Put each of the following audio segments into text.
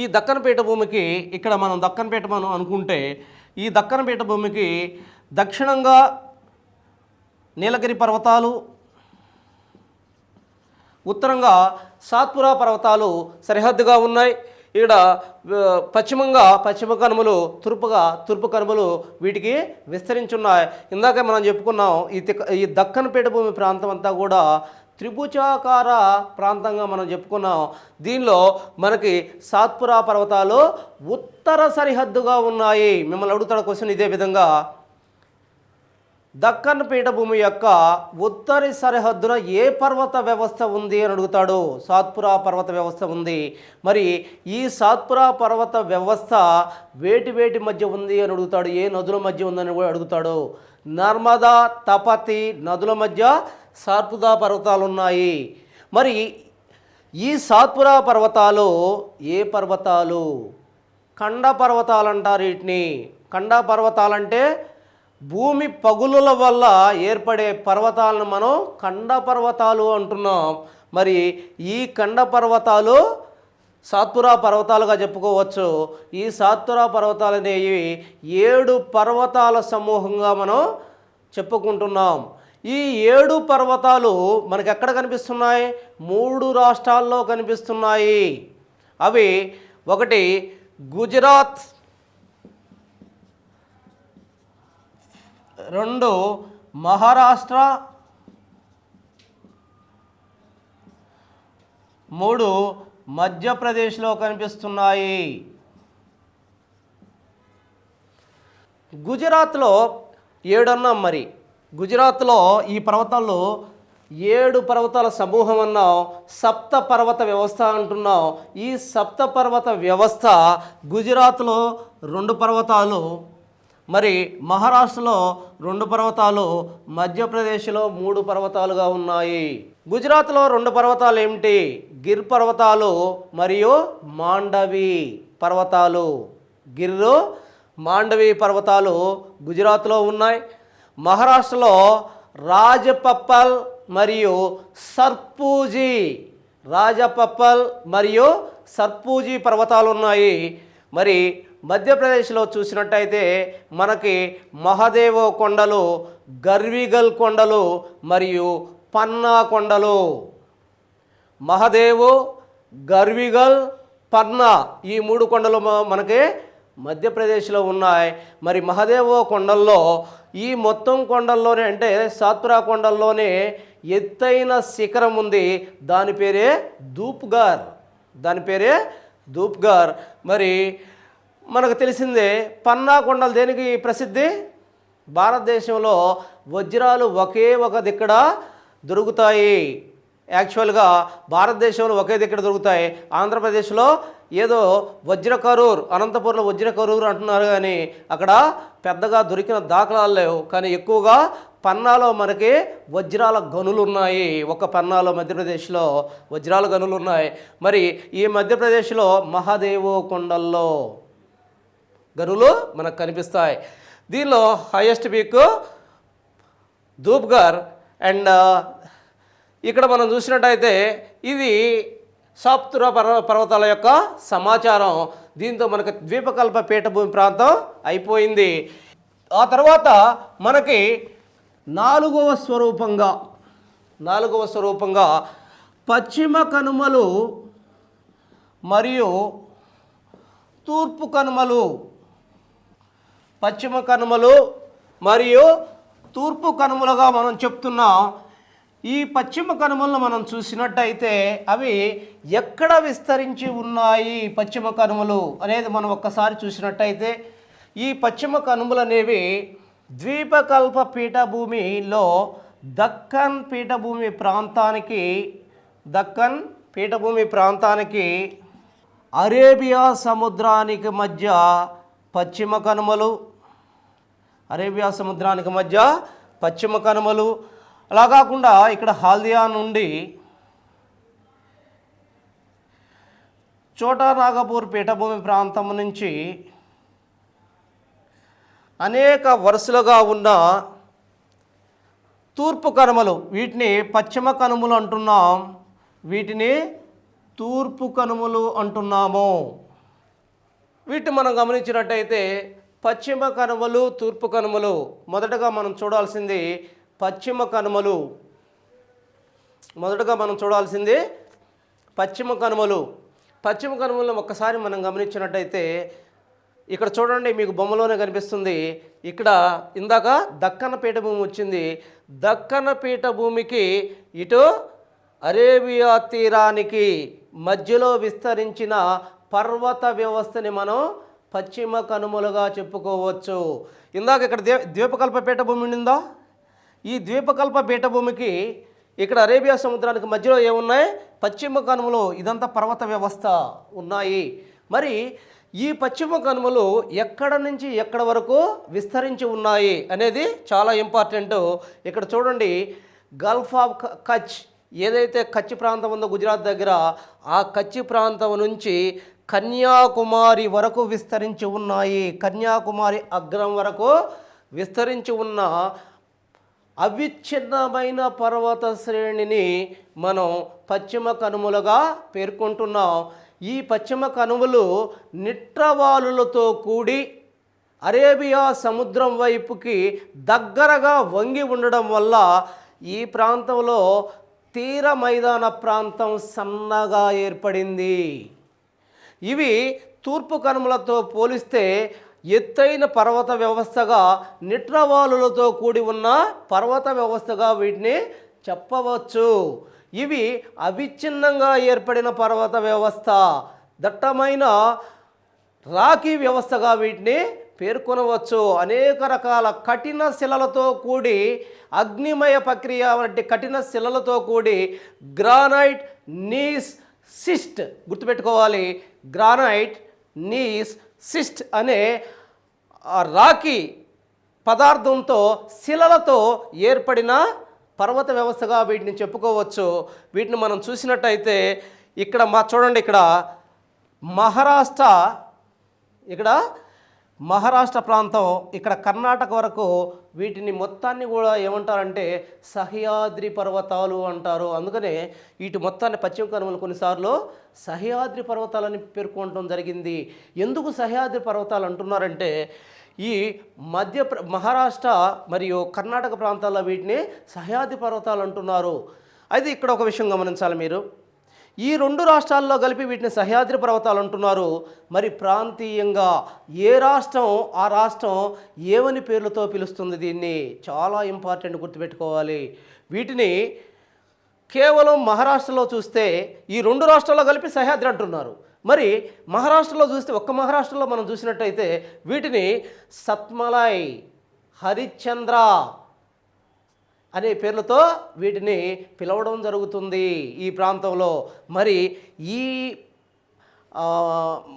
ఈ దక్కన పీఠభూమికి ఇక్కడ మనం దక్కన పీఠం అనుకుంటే ఈ దక్కన పీఠభూమికి దక్షిణంగా నీలగిరి పర్వతాలు, ఉత్తరంగా సాత్పురా పర్వతాలు సరిహద్దుగా ఉన్నాయి. ఇక్కడ పశ్చిమంగా పశ్చిమ కనుమలు, తూర్పు కనుమలు వీటికి విస్తరించున్నాయి. ఇందాక మనం చెప్పుకున్నాం ఈ దక్కన పీఠభూమి ప్రాంతం అంతా కూడా త్రిభుజాకార ప్రాంతంగా మనం చెప్పుకున్నాం. దీనిలో మనకి సాత్పురా పర్వతాలు ఉత్తర సరిహద్దుగా ఉన్నాయి. మిమ్మల్ని అడుగుతాడు క్వశ్చన్ ఇదే విధంగా, దక్కన్ పీఠభూమి యొక్క ఉత్తరి సరిహద్దున ఏ పర్వత వ్యవస్థ ఉంది అని అడుగుతాడు. సాత్పురా పర్వత వ్యవస్థ ఉంది. మరి ఈ సాత్పురా పర్వత వ్యవస్థ వేటి మధ్య ఉంది అని అడుగుతాడు. ఏ నదుల మధ్య ఉందని కూడా అడుగుతాడు. నర్మదా, తపతి నదుల మధ్య సాత్పురా పర్వతాలు ఉన్నాయి. మరి ఈ సాత్పురా పర్వతాలు ఏ పర్వతాలు? ఖండ పర్వతాలు అంటారు వీటిని. ఖండ పర్వతాలంటే భూమి పగులుల వల్ల ఏర్పడే పర్వతాలను మనం ఖండ పర్వతాలు అంటున్నాం. మరి ఈ ఖండ పర్వతాలు సాత్పురా పర్వతాలుగా చెప్పుకోవచ్చు. ఈ సాత్పురా పర్వతాలు అనేవి 7 పర్వతాల సమూహంగా మనం చెప్పుకుంటున్నాం. ఈ 7 పర్వతాలు మనకి ఎక్కడ కనిపిస్తున్నాయి? 3 రాష్ట్రాల్లో కనిపిస్తున్నాయి. అవి ఒకటి గుజరాత్, 2 మహారాష్ట్ర, 3 మధ్యప్రదేశ్లో కనిపిస్తున్నాయి. గుజరాత్లో 7 అన్నాం. మరి గుజరాత్లో ఈ పర్వతాల్లో 7 పర్వతాల సమూహం అన్నాం. సప్త పర్వత వ్యవస్థ అంటున్నాం. ఈ సప్త పర్వత వ్యవస్థ గుజరాత్లో 2 పర్వతాలు, మరి మహారాష్ట్రలో 2 పర్వతాలు, మధ్యప్రదేశ్లో 3 పర్వతాలుగా ఉన్నాయి. గుజరాత్లో 2 పర్వతాలు ఏమిటి? గిర్ పర్వతాలు మరియు మాండవి పర్వతాలు. గిర్రు, మాండవి పర్వతాలు గుజరాత్లో ఉన్నాయి. మహారాష్ట్రలో రాజపప్పల్ మరియు సర్పూజీ, రాజపప్పల్ మరియు సర్పూజీ పర్వతాలు ఉన్నాయి. మరి మధ్యప్రదేశ్లో చూసినట్టయితే మనకి మహదేవో కొండలు, గర్విగల్ కొండలు మరియు పన్నా కొండలు. మహదేవు, గర్విగల్, పన్నా ఈ 3 కొండలు మనకి మధ్యప్రదేశ్లో ఉన్నాయి. మరి మహదేవో కొండల్లో ఈ మొత్తం కొండల్లోనే అంటే సాత్పురా కొండల్లోనే ఎత్తైన శిఖరం ఉంది. దాని పేరే ధూప్ఘర్. మరి మనకు తెలిసిందే పన్నా కొండలు దేనికి ప్రసిద్ధి? భారతదేశంలో వజ్రాలు ఒకే ఒక దిక్కడ దొరుకుతాయి. యాక్చువల్గా భారతదేశంలో ఒకే దిక్కడ దొరుకుతాయి. ఆంధ్రప్రదేశ్లో ఏదో వజ్రకరూర్, అనంతపురంలో వజ్రకరూర్ అంటున్నారు, కానీ అక్కడ పెద్దగా దొరికిన దాఖలాలు లేవు. కానీ ఎక్కువగా పన్నాలో మనకి వజ్రాల గనులు ఉన్నాయి. ఒక పన్నాలో మధ్యప్రదేశ్లో వజ్రాల గనులు ఉన్నాయి. మరి ఈ మధ్యప్రదేశ్లో మహాదేవో కొండల్లో గనులు మనకు కనిపిస్తాయి. దీనిలో హైయెస్ట్ పీక్ ధూప్ఘర్. అండ్ ఇక్కడ మనం చూసినట్టయితే ఇది సాత్పురా పర్వతాల యొక్క సమాచారం. దీంతో మనకు ద్వీపకల్ప పీఠభూమి ప్రాంతం అయిపోయింది. ఆ తర్వాత మనకి నాలుగవ స్వరూపంగా పశ్చిమ కనుమలు మరియు తూర్పు కనుమలు. పశ్చిమ కనుమలు మరియు తూర్పు కనుమలుగా మనం చెప్తున్నాం. ఈ పశ్చిమ కనుమలను మనం చూసినట్టయితే అవి ఎక్కడ విస్తరించి ఉన్నాయి పశ్చిమ కనుమలు అనేది మనం ఒక్కసారి చూసినట్టయితే ఈ పశ్చిమ కనుమలు అనేవి ద్వీపకల్ప పీఠభూమిలో దక్కన్ పీఠభూమి ప్రాంతానికి అరేబియా సముద్రానికి మధ్య పశ్చిమ కనుమలు. అలా కాకుండా ఇక్కడ హాల్దియా నుండి చోటా నాగపూర్ పీఠభూమి ప్రాంతం నుంచి అనేక వరుసలుగా ఉన్న తూర్పు కనుమలు, వీటిని పశ్చిమ కనుమలు అంటున్నాం, వీటిని తూర్పు కనుమలు అంటున్నాము. వీటిని మనం గమనించినట్టయితే పశ్చిమ కనుమలు, తూర్పు కనుమలు. మొదటగా మనం చూడాల్సింది పశ్చిమ కనుమలు. పశ్చిమ కనుమలు. పశ్చిమ కనుమలు ఒక్కసారి మనం గమనించినట్టయితే ఇక్కడ చూడండి, మీకు బొమ్మలోనే కనిపిస్తుంది. ఇక్కడ ఇందాక దక్కన పీఠభూమి వచ్చింది. దక్కన పీఠభూమికి ఇటు అరేబియా తీరానికి మధ్యలో విస్తరించిన పర్వత వ్యవస్థని మనం పశ్చిమ కనుమలుగా చెప్పుకోవచ్చు. ఇందాక ఇక్కడ ద్వీపకల్ప పీఠభూమి ఉండిందా? ఈ ద్వీపకల్ప పీఠభూమికి ఇక్కడ అరేబియా సముద్రానికి మధ్యలో ఏమున్నాయి? పశ్చిమ కనుమలు. ఇదంతా పర్వత వ్యవస్థ ఉన్నాయి. మరి ఈ పశ్చిమ కనుమలు ఎక్కడ నుంచి ఎక్కడ వరకు విస్తరించి ఉన్నాయి అనేది చాలా ఇంపార్టెంట్. ఇక్కడ చూడండి, గల్ఫ్ ఆఫ్ కచ్, ఏదైతే కచ్ ప్రాంతం ఉందో గుజరాత్ దగ్గర, ఆ కచ్ ప్రాంతం నుంచి కన్యాకుమారి వరకు విస్తరించి ఉన్నాయి. కన్యాకుమారి అగ్రం వరకు విస్తరించి ఉన్న అవిచ్ఛిన్నమైన పర్వత శ్రేణిని మనం పశ్చిమ కనుమలుగా పేర్కొంటున్నాం. ఈ పశ్చిమ కనుమలు నిట్రవాలులతో కూడి అరేబియా సముద్రం వైపుకి దగ్గరగా వంగి ఉండడం వల్ల ఈ ప్రాంతంలో తీర మైదాన ప్రాంతం సన్నగా ఏర్పడింది. ఇవి తూర్పు కనుమలతో పోలిస్తే ఎత్తైన పర్వత వ్యవస్థగా, నిట్రవాలులతో కూడి ఉన్న పర్వత వ్యవస్థగా వీటిని చెప్పవచ్చు. ఇవి అవిచ్ఛిన్నంగా ఏర్పడిన పర్వత వ్యవస్థ, దట్టమైన రాకీ వ్యవస్థగా వీటిని పేర్కొనవచ్చు. అనేక రకాల కఠిన శిలలతో కూడి, అగ్నిమయ ప్రక్రియ వంటి కఠిన శిలలతో కూడి గ్రానైట్, నీస్, సిస్ట్, గుర్తుపెట్టుకోవాలి. గ్రానైట్, నీస్, సిస్ట్ అనే రాకీ పదార్థంతో, శిలలతో ఏర్పడిన పర్వత వ్యవస్థగా వీటిని చెప్పుకోవచ్చు. వీటిని మనం చూసినట్టయితే ఇక్కడ చూడండి, ఇక్కడ మహారాష్ట్ర ప్రాంతం, ఇక్కడ కర్ణాటక వరకు వీటిని మొత్తాన్ని కూడా ఏమంటారంటే సహ్యాద్రి పర్వతాలు అంటారు. అందుకనే వీటి మొత్తాన్ని పశ్చిమ కనుమలు కొన్నిసార్లు సహ్యాద్రి పర్వతాలని పేర్కొనడం జరిగింది. ఎందుకు సహ్యాద్రి పర్వతాలు అంటున్నారంటే ఈ మహారాష్ట్ర మరియు కర్ణాటక ప్రాంతాల్లో వీటిని సహ్యాద్రి పర్వతాలు అంటున్నారు. అయితే ఇక్కడ ఒక విషయం గమనించాలి మీరు. ఈ రెండు రాష్ట్రాల్లో కలిపి వీటిని సహ్యాద్రి పర్వతాలు అంటున్నారు. మరి ప్రాంతీయంగా ఏ రాష్ట్రం ఆ రాష్ట్రం ఏమని పేర్లతో పిలుస్తుంది దీన్ని? చాలా ఇంపార్టెంట్, గుర్తుపెట్టుకోవాలి. వీటిని కేవలం మహారాష్ట్రలో చూస్తే ఈ రెండు రాష్ట్రాల్లో కలిపి సహ్యాద్రి అంటున్నారు. మరి మహారాష్ట్రలో చూస్తే, ఒక్క మహారాష్ట్రలో మనం చూసినట్టయితే వీటిని సత్మలై, హరిశ్చంద్ర అనే పేర్లతో వీటిని పిలవడం జరుగుతుంది ఈ ప్రాంతంలో. మరి ఈ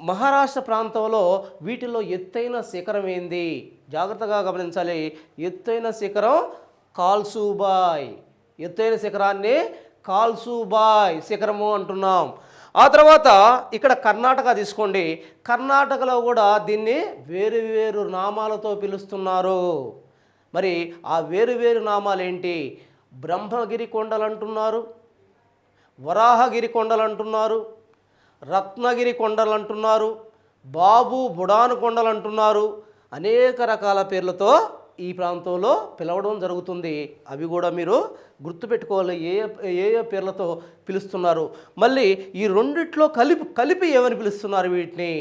మహారాష్ట్ర ప్రాంతంలో వీటిలో ఎత్తైన శిఖరం ఏంది? జాగ్రత్తగా గమనించాలి. ఎత్తైన శిఖరం కాల్సుబాయ్. ఎత్తైన శిఖరాన్ని కాల్సుబాయ్ శిఖరము అంటున్నాం. ఆ తర్వాత ఇక్కడ కర్ణాటక తీసుకోండి. కర్ణాటకలో కూడా దీన్ని వేరు వేరు నామాలతో పిలుస్తున్నారు. మరి ఆ వేరు నామాలు ఏంటి? బ్రహ్మగిరి కొండలు అంటున్నారు, వరాహగిరి కొండలు అంటున్నారు, రత్నగిరి కొండలు అంటున్నారు, బాబు బుడాను కొండలు అంటున్నారు. అనేక రకాల పేర్లతో ఈ ప్రాంతంలో పిలవడం జరుగుతుంది. అవి కూడా మీరు గుర్తుపెట్టుకోవాలి, ఏ పేర్లతో పిలుస్తున్నారు. మళ్ళీ ఈ రెండిట్లో కలిపి ఏమని పిలుస్తున్నారు? వీటిని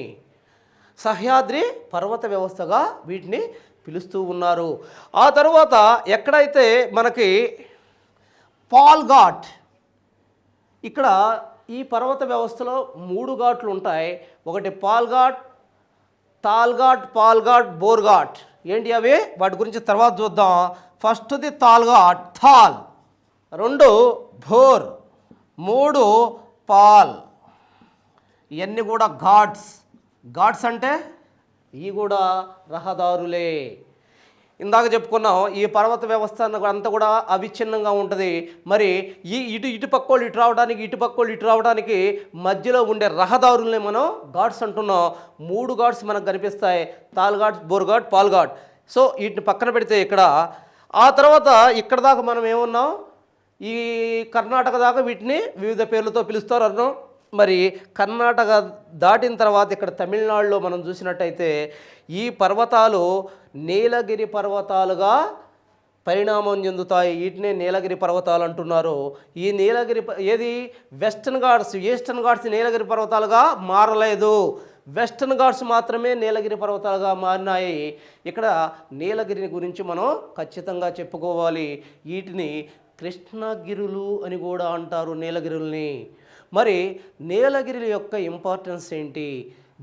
సహ్యాద్రి పర్వత వ్యవస్థగా వీటిని పిలుస్తూ ఉన్నారు. ఆ తర్వాత ఎక్కడైతే మనకి పాల్ఘాట్, ఇక్కడ ఈ పర్వత వ్యవస్థలో 3 ఘాట్లు ఉంటాయి. ఒకటి పాల్ఘాట్, తాల్ఘాట్, బోర్ఘాట్. ఏంటి అవి? వాటి గురించి తర్వాత చూద్దాం. ఫస్ట్ది తాల్ఘాట్, థాల్. 2 భోర్, 3 పాల్. ఇవన్నీ కూడా ఘాట్స్ అంటే ఇవి కూడా రహదారులే. ఇందాక చెప్పుకున్నాం, ఈ పర్వత వ్యవస్థ అంతా కూడా అవిచ్ఛిన్నంగా ఉంటుంది. మరి ఇటు పక్కోళ్ళు ఇటు రావడానికి, ఇటు పక్కోళ్ళు ఇటు రావడానికి మధ్యలో ఉండే రహదారుల్ని మనం ఘాట్స్ అంటున్నాం. 3 ఘాట్స్ మనకు కనిపిస్తాయి, తాల్ఘాట్, బోర్ఘాట్, పాల్ఘాట్. సో వీటిని పక్కన పెడితే ఇక్కడ ఆ తర్వాత ఇక్కడ దాకా మనం ఏమున్నాం, ఈ కర్ణాటక దాకా వీటిని వివిధ పేర్లతో పిలుస్తారు అన్నాం. మరి కర్ణాటక దాటిన తర్వాత ఇక్కడ తమిళనాడులో మనం చూసినట్టయితే ఈ పర్వతాలు నీలగిరి పర్వతాలుగా పరిణామం చెందుతాయి. వీటినే నీలగిరి పర్వతాలు అంటున్నారు. ఈ నీలగిరి ఏది వెస్టర్న్ ఘాట్స్, ఈస్టర్న్ ఘాట్స్ నీలగిరి పర్వతాలుగా మారలేదు. వెస్టర్న్ ఘాట్స్ మాత్రమే నీలగిరి పర్వతాలుగా మారినాయి. ఇక్కడ నీలగిరి గురించి మనం ఖచ్చితంగా చెప్పుకోవాలి. వీటిని కృష్ణగిరులు అని కూడా అంటారు నీలగిరుల్ని. మరి నీలగిరి యొక్క ఇంపార్టెన్స్ ఏంటి?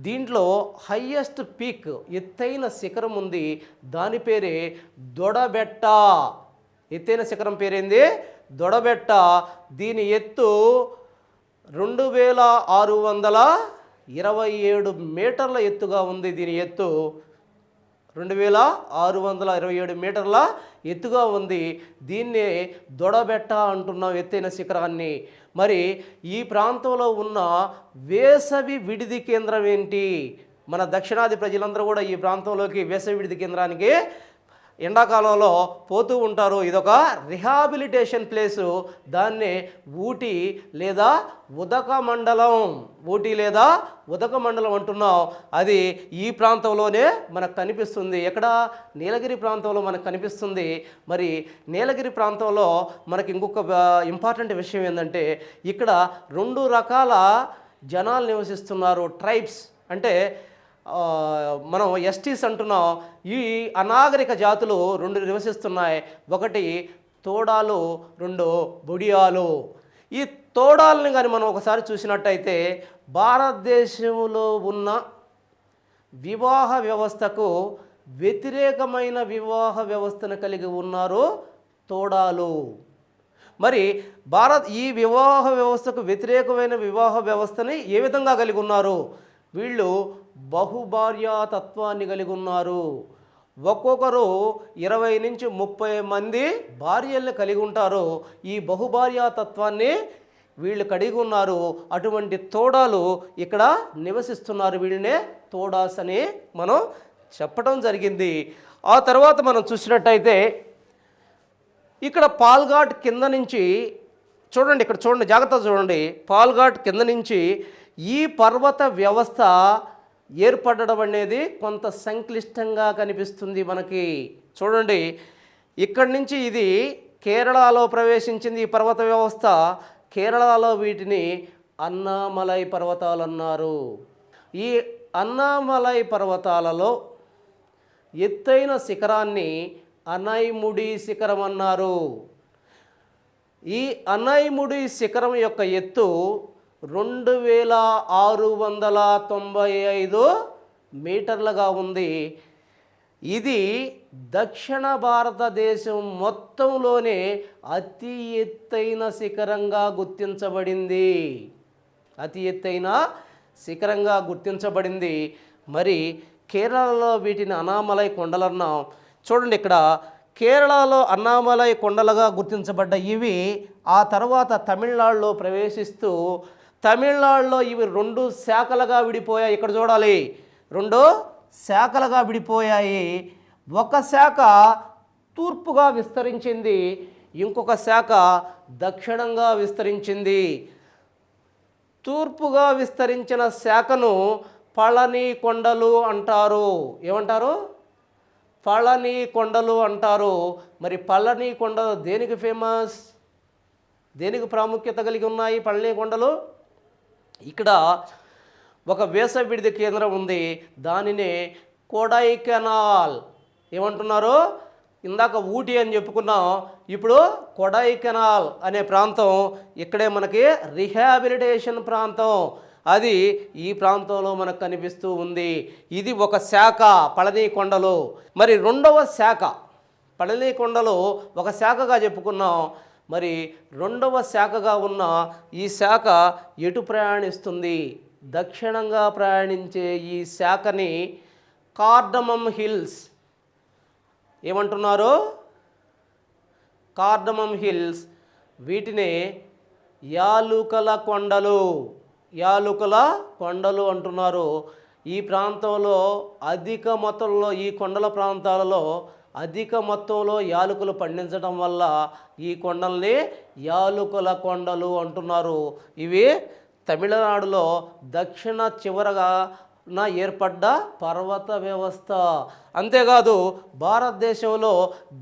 దీంట్లో హయ్యెస్ట్ పీక్, ఎత్తైన శిఖరం ఉంది. దాని పేరే దొడబెట్ట. ఎత్తైన శిఖరం పేరేంది? దొడబెట్ట. దీని ఎత్తు 2627 మీటర్ల ఎత్తుగా ఉంది. దీని ఎత్తు 2627 మీటర్ల ఎత్తుగా ఉంది. దీన్నే దొడబెట్ట అంటున్నాం, ఎత్తైన శిఖరాన్ని. మరి ఈ ప్రాంతంలో ఉన్న వేసవి విడిది కేంద్రం ఏంటి? మన దక్షిణాది ప్రజలందరూ కూడా ఈ ప్రాంతంలోకి వేసవి విడిది కేంద్రానికి ఎండాకాలంలో పోతూ ఉంటారు. ఇదొక రిహాబిలిటేషన్ ప్లేసు. దాన్నే ఊటీ లేదా ఉదకమండలం, ఊటీ లేదా ఉదకమండలం అంటున్నాం. అది ఈ ప్రాంతంలోనే మనకు కనిపిస్తుంది. ఎక్కడ? నీలగిరి ప్రాంతంలో మనకు కనిపిస్తుంది. మరి నీలగిరి ప్రాంతంలో మనకి ఇంకొక ఇంపార్టెంట్ విషయం ఏంటంటే ఇక్కడ 2 రకాల జనాలు నివసిస్తున్నారు. ట్రైబ్స్ అంటే మనం ఎస్టీస్ అంటున్నాం. ఈ అనాగరిక జాతులు 2 నివసిస్తున్నాయి. ఒకటి తోడాలు, 2 బొడియాలు. ఈ తోడాలని కానీ మనం ఒకసారి చూసినట్టయితే భారతదేశంలో ఉన్న వివాహ వ్యవస్థకు వ్యతిరేకమైన వివాహ వ్యవస్థను కలిగి ఉన్నారు తోడాలు. మరి ఈ వివాహ వ్యవస్థకు వ్యతిరేకమైన వివాహ వ్యవస్థని ఏ విధంగా కలిగి ఉన్నారు? వీళ్ళు బహుభార్యాతత్వాన్ని కలిగి ఉన్నారు. ఒక్కొక్కరు 20 నుంచి 30 మంది భార్యల్ని కలిగి ఉంటారు. ఈ బహుభార్యాతత్వాన్ని వీళ్ళు కలిగి ఉన్నారు. అటువంటి తోడాలు ఇక్కడ నివసిస్తున్నారు. వీళ్ళనే తోడాస్ అని మనం చెప్పడం జరిగింది. ఆ తర్వాత మనం చూసినట్టయితే ఇక్కడ పాల్ఘాట్ కింద నుంచి చూడండి, ఇక్కడ చూడండి, జాగ్రత్తగా చూడండి. పాల్ఘాట్ కింద నుంచి ఈ పర్వత వ్యవస్థ ఏర్పడడం అనేది కొంత సంక్లిష్టంగా కనిపిస్తుంది మనకి. చూడండి, ఇక్కడి నుంచి ఇది కేరళలో ప్రవేశించింది ఈ పర్వత వ్యవస్థ. కేరళలో వీటిని అన్నామలై పర్వతాలు అన్నారు. ఈ అన్నామలై పర్వతాలలో ఎత్తైన శిఖరాన్ని అనైముడి శిఖరం అన్నారు. ఈ అనైముడి శిఖరం యొక్క ఎత్తు 2695 మీటర్లుగా ఉంది. ఇది దక్షిణ భారతదేశం మొత్తంలోనే అతి ఎత్తైన శిఖరంగా గుర్తించబడింది. అతి ఎత్తైన శిఖరంగా గుర్తించబడింది. మరి కేరళలో వీటిని అన్నామలై కొండలన్నాం. చూడండి, ఇక్కడ కేరళలో అన్నామలై కొండలుగా గుర్తించబడ్డ ఇవి ఆ తర్వాత తమిళనాడులో ప్రవేశిస్తూ తమిళనాడులో ఇవి 2 శాఖలుగా విడిపోయాయి. ఇక్కడ చూడాలి, 2 శాఖలుగా విడిపోయాయి. ఒక శాఖ తూర్పుగా విస్తరించింది, ఇంకొక శాఖ దక్షిణంగా విస్తరించింది. తూర్పుగా విస్తరించిన శాఖను పళని కొండలు అంటారు. ఏమంటారు? పళని కొండలు అంటారు. మరి పళని కొండలు దేనికి ఫేమస్? దేనికి ప్రాముఖ్యత కలిగి ఉన్నాయి పళని కొండలు? ఇక్కడ ఒక వేసవి విడిది కేంద్రం ఉంది. దానినే కొడైకెనాల్ ఏమంటున్నారు? ఇందాక ఊటీ అని చెప్పుకున్నాం, ఇప్పుడు కొడైకెనాల్ అనే ప్రాంతం ఇక్కడే మనకి రిహాబిలిటేషన్ ప్రాంతం. అది ఈ ప్రాంతంలో మనకు కనిపిస్తూ ఉంది. ఇది ఒక శాఖ పళని కొండలు. మరి 2వ శాఖ పళని కొండలు ఒక శాఖగా చెప్పుకున్నాం. మరి 2వ శాఖగా ఉన్న ఈ శాఖ ఎటు ప్రయాణిస్తుంది? దక్షిణంగా ప్రయాణించే ఈ శాఖని కార్డమమ్ హిల్స్ ఏమంటున్నారు? Cardamom hills. వీటినే యాలుకల కొండలు, యాలుకల కొండలు అంటున్నారు. ఈ ప్రాంతంలో అధిక మొత్తంలో, ఈ కొండల ప్రాంతాలలో అధిక మొత్తంలో యాలకులు పండించడం వల్ల ఈ కొండల్ని యాలుకల కొండలు అంటున్నారు. ఇవి తమిళనాడులో దక్షిణ చివరగా ఏర్పడ్డ పర్వత వ్యవస్థ. అంతేకాదు భారతదేశంలో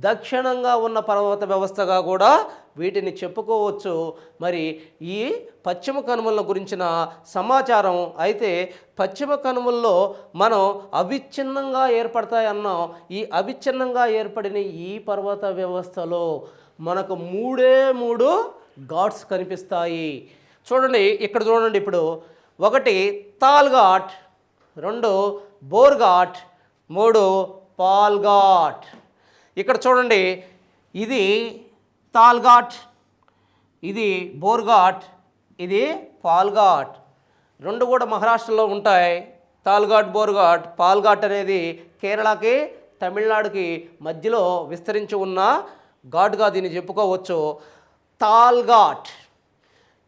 దక్షిణంగా ఉన్న పర్వత వ్యవస్థగా కూడా వీటిని చెప్పుకోవచ్చు. మరి ఈ పశ్చిమ కనుమల గురించిన సమాచారం అయితే, పశ్చిమ కనుమల్లో మనం అవిచ్ఛిన్నంగా ఏర్పడతాయన్నాం. ఈ అవిచ్ఛిన్నంగా ఏర్పడిన ఈ పర్వత వ్యవస్థలో మనకు మూడు ఘాట్స్ కనిపిస్తాయి. చూడండి, ఇక్కడ చూడండి. ఇప్పుడు 1 తాల్ ఘాట్, 2 బోర్ ఘాట్, 3 పాల్ ఘాట్. ఇక్కడ చూడండి, ఇది తాల్ ఘాట్, ఇది బోర్ ఘాట్, ఇది పాల్ ఘాట్. 2 కూడా మహారాష్ట్రలో ఉంటాయి. తాల్ ఘాట్, బోర్ ఘాట్. పాల్ ఘాట్ అనేది కేరళకి తమిళనాడుకి మధ్యలో విస్తరించి ఉన్న ఘాట్గా దీన్ని చెప్పుకోవచ్చు. తాల్ ఘాట్,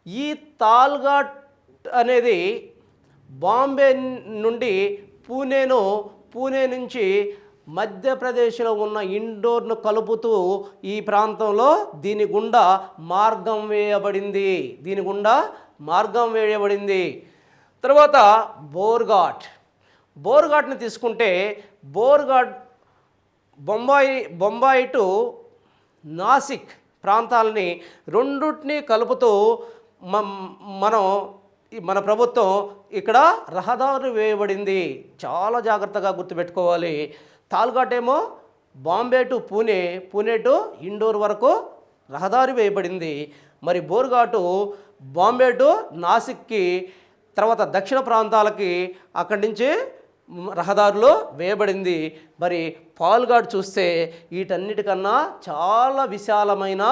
ఈ తాల్ ఘాట్ అనేది బాంబే నుండి పూణే నుంచి మధ్యప్రదేశ్లో ఉన్న ఇండోర్ను కలుపుతూ ఈ ప్రాంతంలో దీని గుండా మార్గం వేయబడింది. తర్వాత బోర్ ఘాట్ని తీసుకుంటే, బోర్ ఘాట్ బొంబాయి టు నాసిక్ ప్రాంతాలని రెండుటిని కలుపుతూ మన ప్రభుత్వం ఇక్కడ రహదారి వేయబడింది. చాలా జాగ్రత్తగా గుర్తుపెట్టుకోవాలి. తాల్ ఘాట్ ఏమో బాంబే టు పూణే టు ఇండోర్ వరకు రహదారి వేయబడింది. మరి బోర్ ఘాటు బాంబే టు నాసిక్కి, తర్వాత దక్షిణ ప్రాంతాలకి అక్కడి నుంచి రహదారులు వేయబడింది. మరి పాల్ ఘాట్ చూస్తే వీటన్నిటికన్నా చాలా విశాలమైన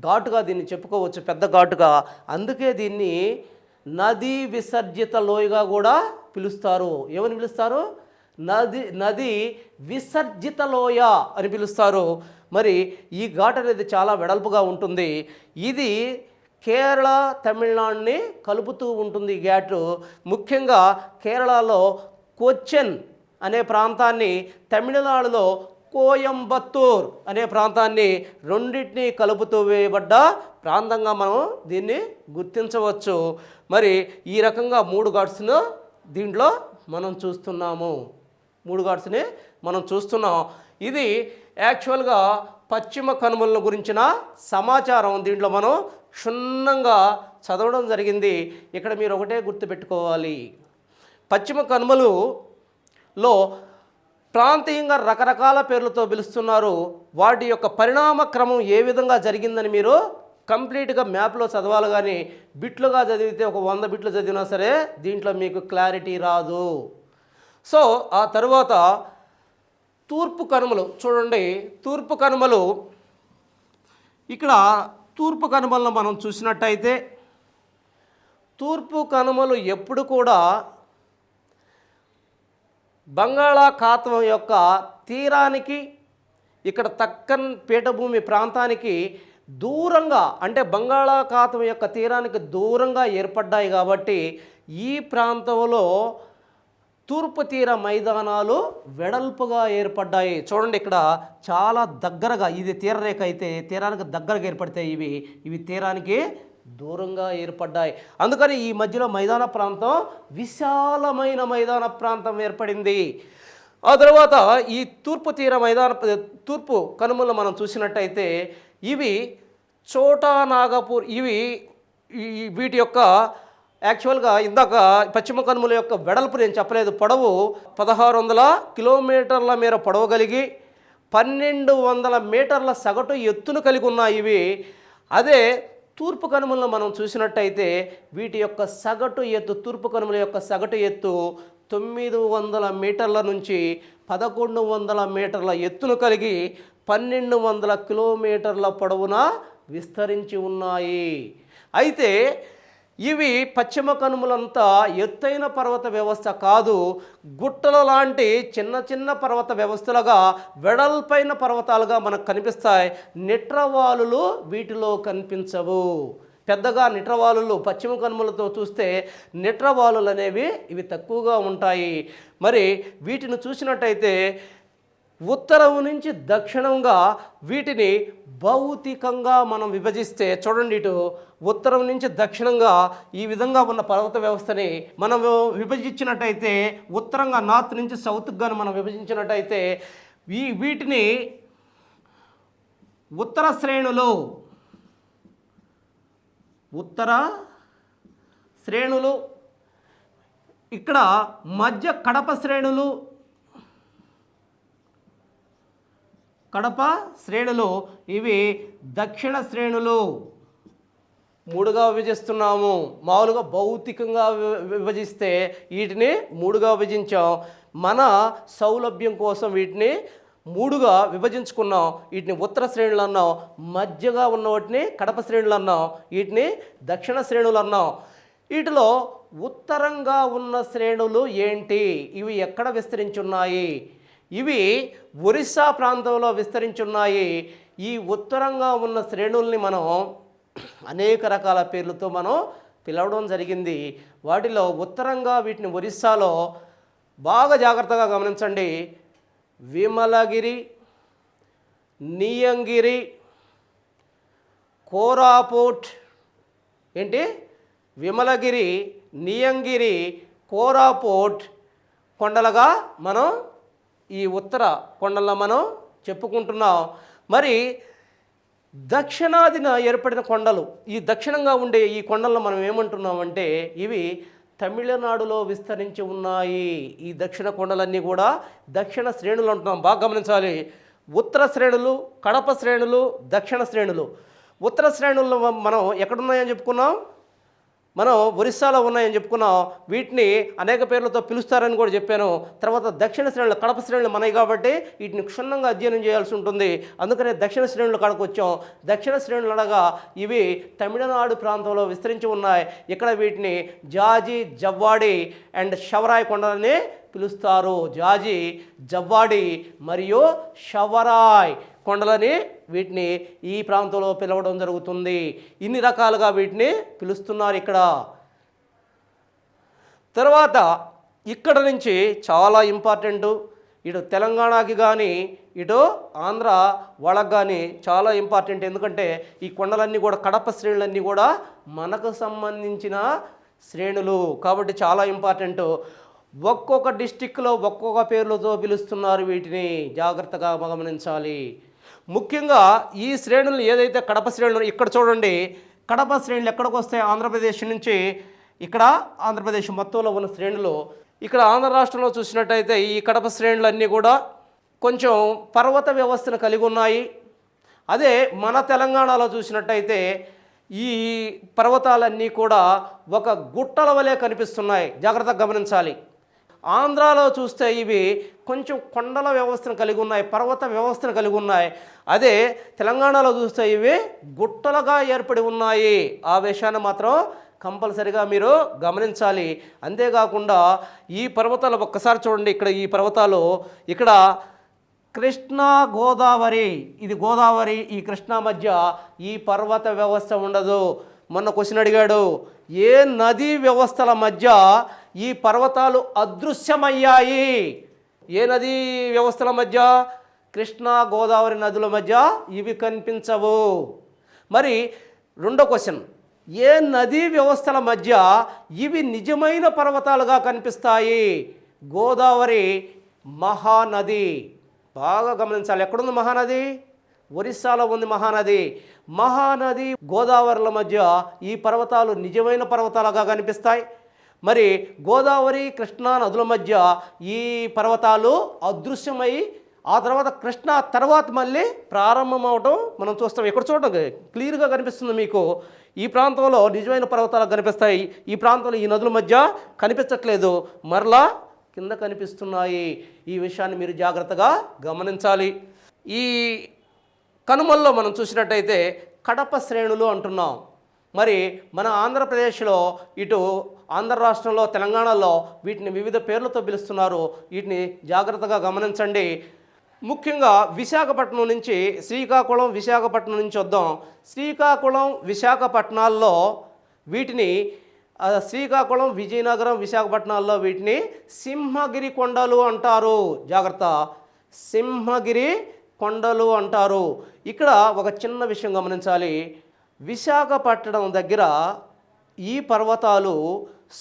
ఘాటుగా దీన్ని చెప్పుకోవచ్చు, పెద్ద ఘాటుగా. అందుకే దీన్ని నదీ విసర్జిత లోయగా కూడా పిలుస్తారు. ఏమని పిలుస్తారు? నది విసర్జిత లోయ అని పిలుస్తారు. మరి ఈ ఘాట్ అనేది చాలా వెడల్పుగా ఉంటుంది. ఇది కేరళ తమిళనాడుని కలుపుతూ ఉంటుంది ఈ ఘాటు. ముఖ్యంగా కేరళలో కొచ్చిన్ అనే ప్రాంతాన్ని, తమిళనాడులో కోయంబత్తూర్ అనే ప్రాంతాన్ని, రెండింటినీ కలుపుతూ వేయబడ్డ ప్రాంతంగా మనం దీన్ని గుర్తించవచ్చు. మరి ఈ రకంగా 3 ఘాట్స్ను దీంట్లో మనం చూస్తున్నాము. 3 ఘాట్స్ని మనం చూస్తున్నాం. ఇది యాక్చువల్గా పశ్చిమ కనుమల గురించిన సమాచారం. దీంట్లో మనం క్షుణ్ణంగా చదవడం జరిగింది. ఇక్కడ మీరు ఒకటే గుర్తుపెట్టుకోవాలి, పశ్చిమ కనుమలలో ప్రాంతీయంగా రకరకాల పేర్లతో పిలుస్తున్నారు. వాటి యొక్క పరిణామ క్రమం ఏ విధంగా జరిగిందని మీరు కంప్లీట్గా మ్యాప్లో చదవాలి. కానీ బిట్లుగా చదివితే ఒక 100 బిట్లు చదివినా సరే దీంట్లో మీకు క్లారిటీ రాదు. సో ఆ తర్వాత తూర్పు కనుమలు చూడండి. తూర్పు కనుమలు, ఇక్కడ తూర్పు కనుమలను మనం చూసినట్టయితే, తూర్పు కనుమలు ఎప్పుడు కూడా బంగాళాఖాతం యొక్క తీరానికి, ఇక్కడ దక్కన్ పీఠభూమి ప్రాంతానికి దూరంగా, అంటే బంగాళాఖాతం యొక్క తీరానికి దూరంగా ఏర్పడ్డాయి. కాబట్టి ఈ ప్రాంతంలో తూర్పు తీర మైదానాలు వెడల్పుగా ఏర్పడ్డాయి. చూడండి, ఇక్కడ చాలా దగ్గరగా, ఇది తీరరేఖ అయితే తీరానికి దగ్గరగా ఏర్పడతాయి. ఇవి తీరానికి దూరంగా ఏర్పడ్డాయి. అందుకని ఈ మధ్యలో మైదాన ప్రాంతం, విశాలమైన మైదాన ప్రాంతం ఏర్పడింది. ఆ తర్వాత ఈ తూర్పు కనుమలను మనం చూసినట్టయితే, ఇవి చోటా నాగపూర్, వీటి యొక్క యాక్చువల్గా ఇందాక పశ్చిమ కనుమల యొక్క వెడల్పు నేను చెప్పలేదు. పొడవు 1600 కిలోమీటర్ల మేర పొడవు కలిగి 1200 మీటర్ల సగటు ఎత్తును కలిగి ఉన్నాయి ఇవి. అదే తూర్పు కనుమలను మనం చూసినట్టయితే వీటి యొక్క సగటు ఎత్తు, తూర్పు కనుమల యొక్క సగటు ఎత్తు 900 మీటర్ల నుంచి 1100 మీటర్ల ఎత్తును కలిగి 1200 కిలోమీటర్ల పొడవున విస్తరించి ఉన్నాయి. అయితే ఇవి పశ్చిమ కనుమలంతా ఎత్తైన పర్వత వ్యవస్థ కాదు, గుట్టల లాంటి చిన్న చిన్న పర్వత వ్యవస్థలుగా, వెడల్పైన పర్వతాలుగా మనకు కనిపిస్తాయి. నిట్రవాలులు వీటిలో కనిపించవు. పెద్దగా నిట్రవాలులు పశ్చిమ కనుమలతో చూస్తే నిట్రవాలులు అనేవి ఇవి తక్కువగా ఉంటాయి. మరి వీటిని చూసినట్టయితే ఉత్తరం నుంచి దక్షిణంగా వీటిని భౌతికంగా మనం విభజిస్తే చూడండి, ఇటు ఉత్తరం నుంచి దక్షిణంగా ఈ విధంగా ఉన్న పర్వత వ్యవస్థని మనం విభజించినట్టయితే, ఉత్తరంగా నార్త్ నుంచి సౌత్కి కానీ మనం విభజించినట్టయితే వీటిని ఉత్తర శ్రేణులు, ఇక్కడ మధ్య కడప శ్రేణులు, ఇవి దక్షిణ శ్రేణులు. మూడుగా విభజిస్తున్నాము. మామూలుగా భౌతికంగా విభజిస్తే వీటిని మూడుగా విభజించాం. మన సౌలభ్యం కోసం వీటిని మూడుగా విభజించుకున్నాం. వీటిని ఉత్తర శ్రేణులు అన్నాం, మధ్యగా ఉన్న వాటిని కడప శ్రేణులు అన్నాం, వీటిని దక్షిణ శ్రేణులు అన్నాం. వీటిలో ఉత్తరంగా ఉన్న శ్రేణులు ఏంటి? ఇవి ఎక్కడ విస్తరించున్నాయి? ఇవి ఒరిస్సా ప్రాంతంలో విస్తరించున్నాయి. ఈ ఉత్తరంగా ఉన్న శ్రేణుల్ని మనం అనేక రకాల పేర్లతో మనం పిలవడం జరిగింది. వాటిలో ఉత్తరంగా వీటిని ఒరిస్సాలో బాగా జాగ్రత్తగా గమనించండి. విమలగిరి, నియంగిరి, కోరాపుట్, ఏంటి విమలగిరి, నియంగిరి, కోరాపుట్ కొండలుగా మనం ఈ ఉత్తర కొండల్లో మనం చెప్పుకుంటున్నాం. మరి దక్షిణాదిన ఏర్పడిన కొండలు, ఈ దక్షిణంగా ఉండే ఈ కొండలను మనం ఏమంటున్నామంటే ఇవి తమిళనాడులో విస్తరించి ఉన్నాయి. ఈ దక్షిణ కొండలన్నీ కూడా దక్షిణ శ్రేణులు అంటున్నాం. బాగా గమనించాలి. ఉత్తర శ్రేణులు, కడప శ్రేణులు, దక్షిణ శ్రేణులు. ఉత్తర శ్రేణుల్లో మనం ఎక్కడున్నాయని చెప్పుకున్నాం, మనం ఒరిస్సాలో ఉన్నాయని చెప్పుకున్నాం. వీటిని అనేక పేర్లతో పిలుస్తారని కూడా చెప్పాను. తర్వాత దక్షిణ శ్రేణులు, కడప శ్రేణులు మనవి కాబట్టి వీటిని క్షుణ్ణంగా అధ్యయనం చేయాల్సి ఉంటుంది. అందుకనే దక్షిణ శ్రేణులు కాడకు వచ్చాం. దక్షిణ శ్రేణులు అనగా ఇవి తమిళనాడు ప్రాంతంలో విస్తరించి ఉన్నాయి. ఇక్కడ వీటిని జాజి, జవ్వాడి అండ్ షవరాయ్ కొండలని పిలుస్తారు. జాజి, జవ్వాడి మరియు షవరాయ్ కొండలని వీటిని ఈ ప్రాంతంలో పిలవడం జరుగుతుంది. ఇన్ని రకాలుగా వీటిని పిలుస్తున్నారు ఇక్కడ. తర్వాత ఇక్కడ నుంచి చాలా ఇంపార్టెంటు, ఇటు తెలంగాణకి కానీ ఇటు ఆంధ్ర వాళ్ళకి కానీ చాలా ఇంపార్టెంట్. ఎందుకంటే ఈ కొండలన్నీ కూడా, కడప శ్రేణులన్నీ కూడా మనకు సంబంధించిన శ్రేణులు కాబట్టి చాలా ఇంపార్టెంటు. ఒక్కొక్క డిస్టిక్లో ఒక్కొక్క పేర్లతో పిలుస్తున్నారు. వీటిని జాగ్రత్తగా గమనించాలి. ముఖ్యంగా ఈ శ్రేణులు ఏదైతే కడప శ్రేణులు, ఇక్కడ చూడండి, కడప శ్రేణులు ఎక్కడికి వస్తాయి? ఆంధ్రప్రదేశ్ నుంచి, ఇక్కడ ఆంధ్రప్రదేశ్ మొత్తంలో ఉన్న శ్రేణులు. ఇక్కడ ఆంధ్ర రాష్ట్రంలో చూసినట్టయితే ఈ కడప శ్రేణులన్నీ కూడా కొంచెం పర్వత వ్యవస్థను కలిగి ఉన్నాయి. అదే మన తెలంగాణలో చూసినట్టయితే ఈ పర్వతాలన్నీ కూడా ఒక గుట్టల వలె కనిపిస్తున్నాయి. జాగ్రత్తగా గమనించాలి. ఆంధ్రాలో చూస్తే ఇవి కొంచెం కొండల వ్యవస్థను కలిగి ఉన్నాయి, పర్వత వ్యవస్థను కలిగి ఉన్నాయి. అదే తెలంగాణలో చూస్తే ఇవి గుట్టలుగా ఏర్పడి ఉన్నాయి. ఆ విషయాన్ని మాత్రం కంపల్సరిగా మీరు గమనించాలి. అంతేకాకుండా ఈ పర్వతాలు ఒక్కసారి చూడండి. ఇక్కడ ఈ పర్వతాలు, ఇక్కడ కృష్ణా గోదావరి, ఇది గోదావరి, ఈ కృష్ణా మధ్య ఈ పర్వత వ్యవస్థ ఉండదు. మొన్న క్వశ్చన్ అడిగాడు, ఏ నదీ వ్యవస్థల మధ్య ఈ పర్వతాలు అదృశ్యమయ్యాయి? ఏ నదీ వ్యవస్థల మధ్య? కృష్ణా గోదావరి నదుల మధ్య ఇవి కనిపించవు. మరి రెండో క్వశ్చన్, ఏ నదీ వ్యవస్థల మధ్య ఇవి నిజమైన పర్వతాలుగా కనిపిస్తాయి? గోదావరి మహానది. బాగా గమనించాలి. ఎక్కడుంది మహానది? ఒరిస్సాలో ఉంది మహానది. మహానది గోదావరిల మధ్య ఈ పర్వతాలు నిజమైన పర్వతాలుగా కనిపిస్తాయి. మరి గోదావరి, కృష్ణా నదుల మధ్య ఈ పర్వతాలు అదృశ్యమై ఆ తర్వాత కృష్ణా తర్వాత మళ్ళీ ప్రారంభం అవడం మనం చూస్తాం. ఇక్కడ చూడండి, క్లియర్గా కనిపిస్తుంది మీకు. ఈ ప్రాంతంలో నిజమైన పర్వతాలు కనిపిస్తాయి, ఈ ప్రాంతంలో ఈ నదుల మధ్య కనిపించట్లేదు, మరలా కింద కనిపిస్తున్నాయి. ఈ విషయాన్ని మీరు జాగ్రత్తగా గమనించాలి. ఈ కనుమల్లో మనం చూసినట్టయితే కడప శ్రేణులు అంటున్నాం. మరి మన ఆంధ్రప్రదేశ్లో, ఇటు ఆంధ్ర రాష్ట్రంలో, తెలంగాణలో వీటిని వివిధ పేర్లతో పిలుస్తున్నారు. వీటిని జాగ్రత్తగా గమనించండి. ముఖ్యంగా విశాఖపట్నం నుంచి, శ్రీకాకుళం, విశాఖపట్నం నుంచి వద్దాం. శ్రీకాకుళం, విశాఖపట్నాల్లో వీటిని, శ్రీకాకుళం, విజయనగరం, విశాఖపట్నాల్లో వీటిని సింహగిరి కొండలు అంటారు. జాగ్రత్త. సింహగిరి కొండలు అంటారు. ఇక్కడ ఒక చిన్న విషయం గమనించాలి. విశాఖపట్నం దగ్గర ఈ పర్వతాలు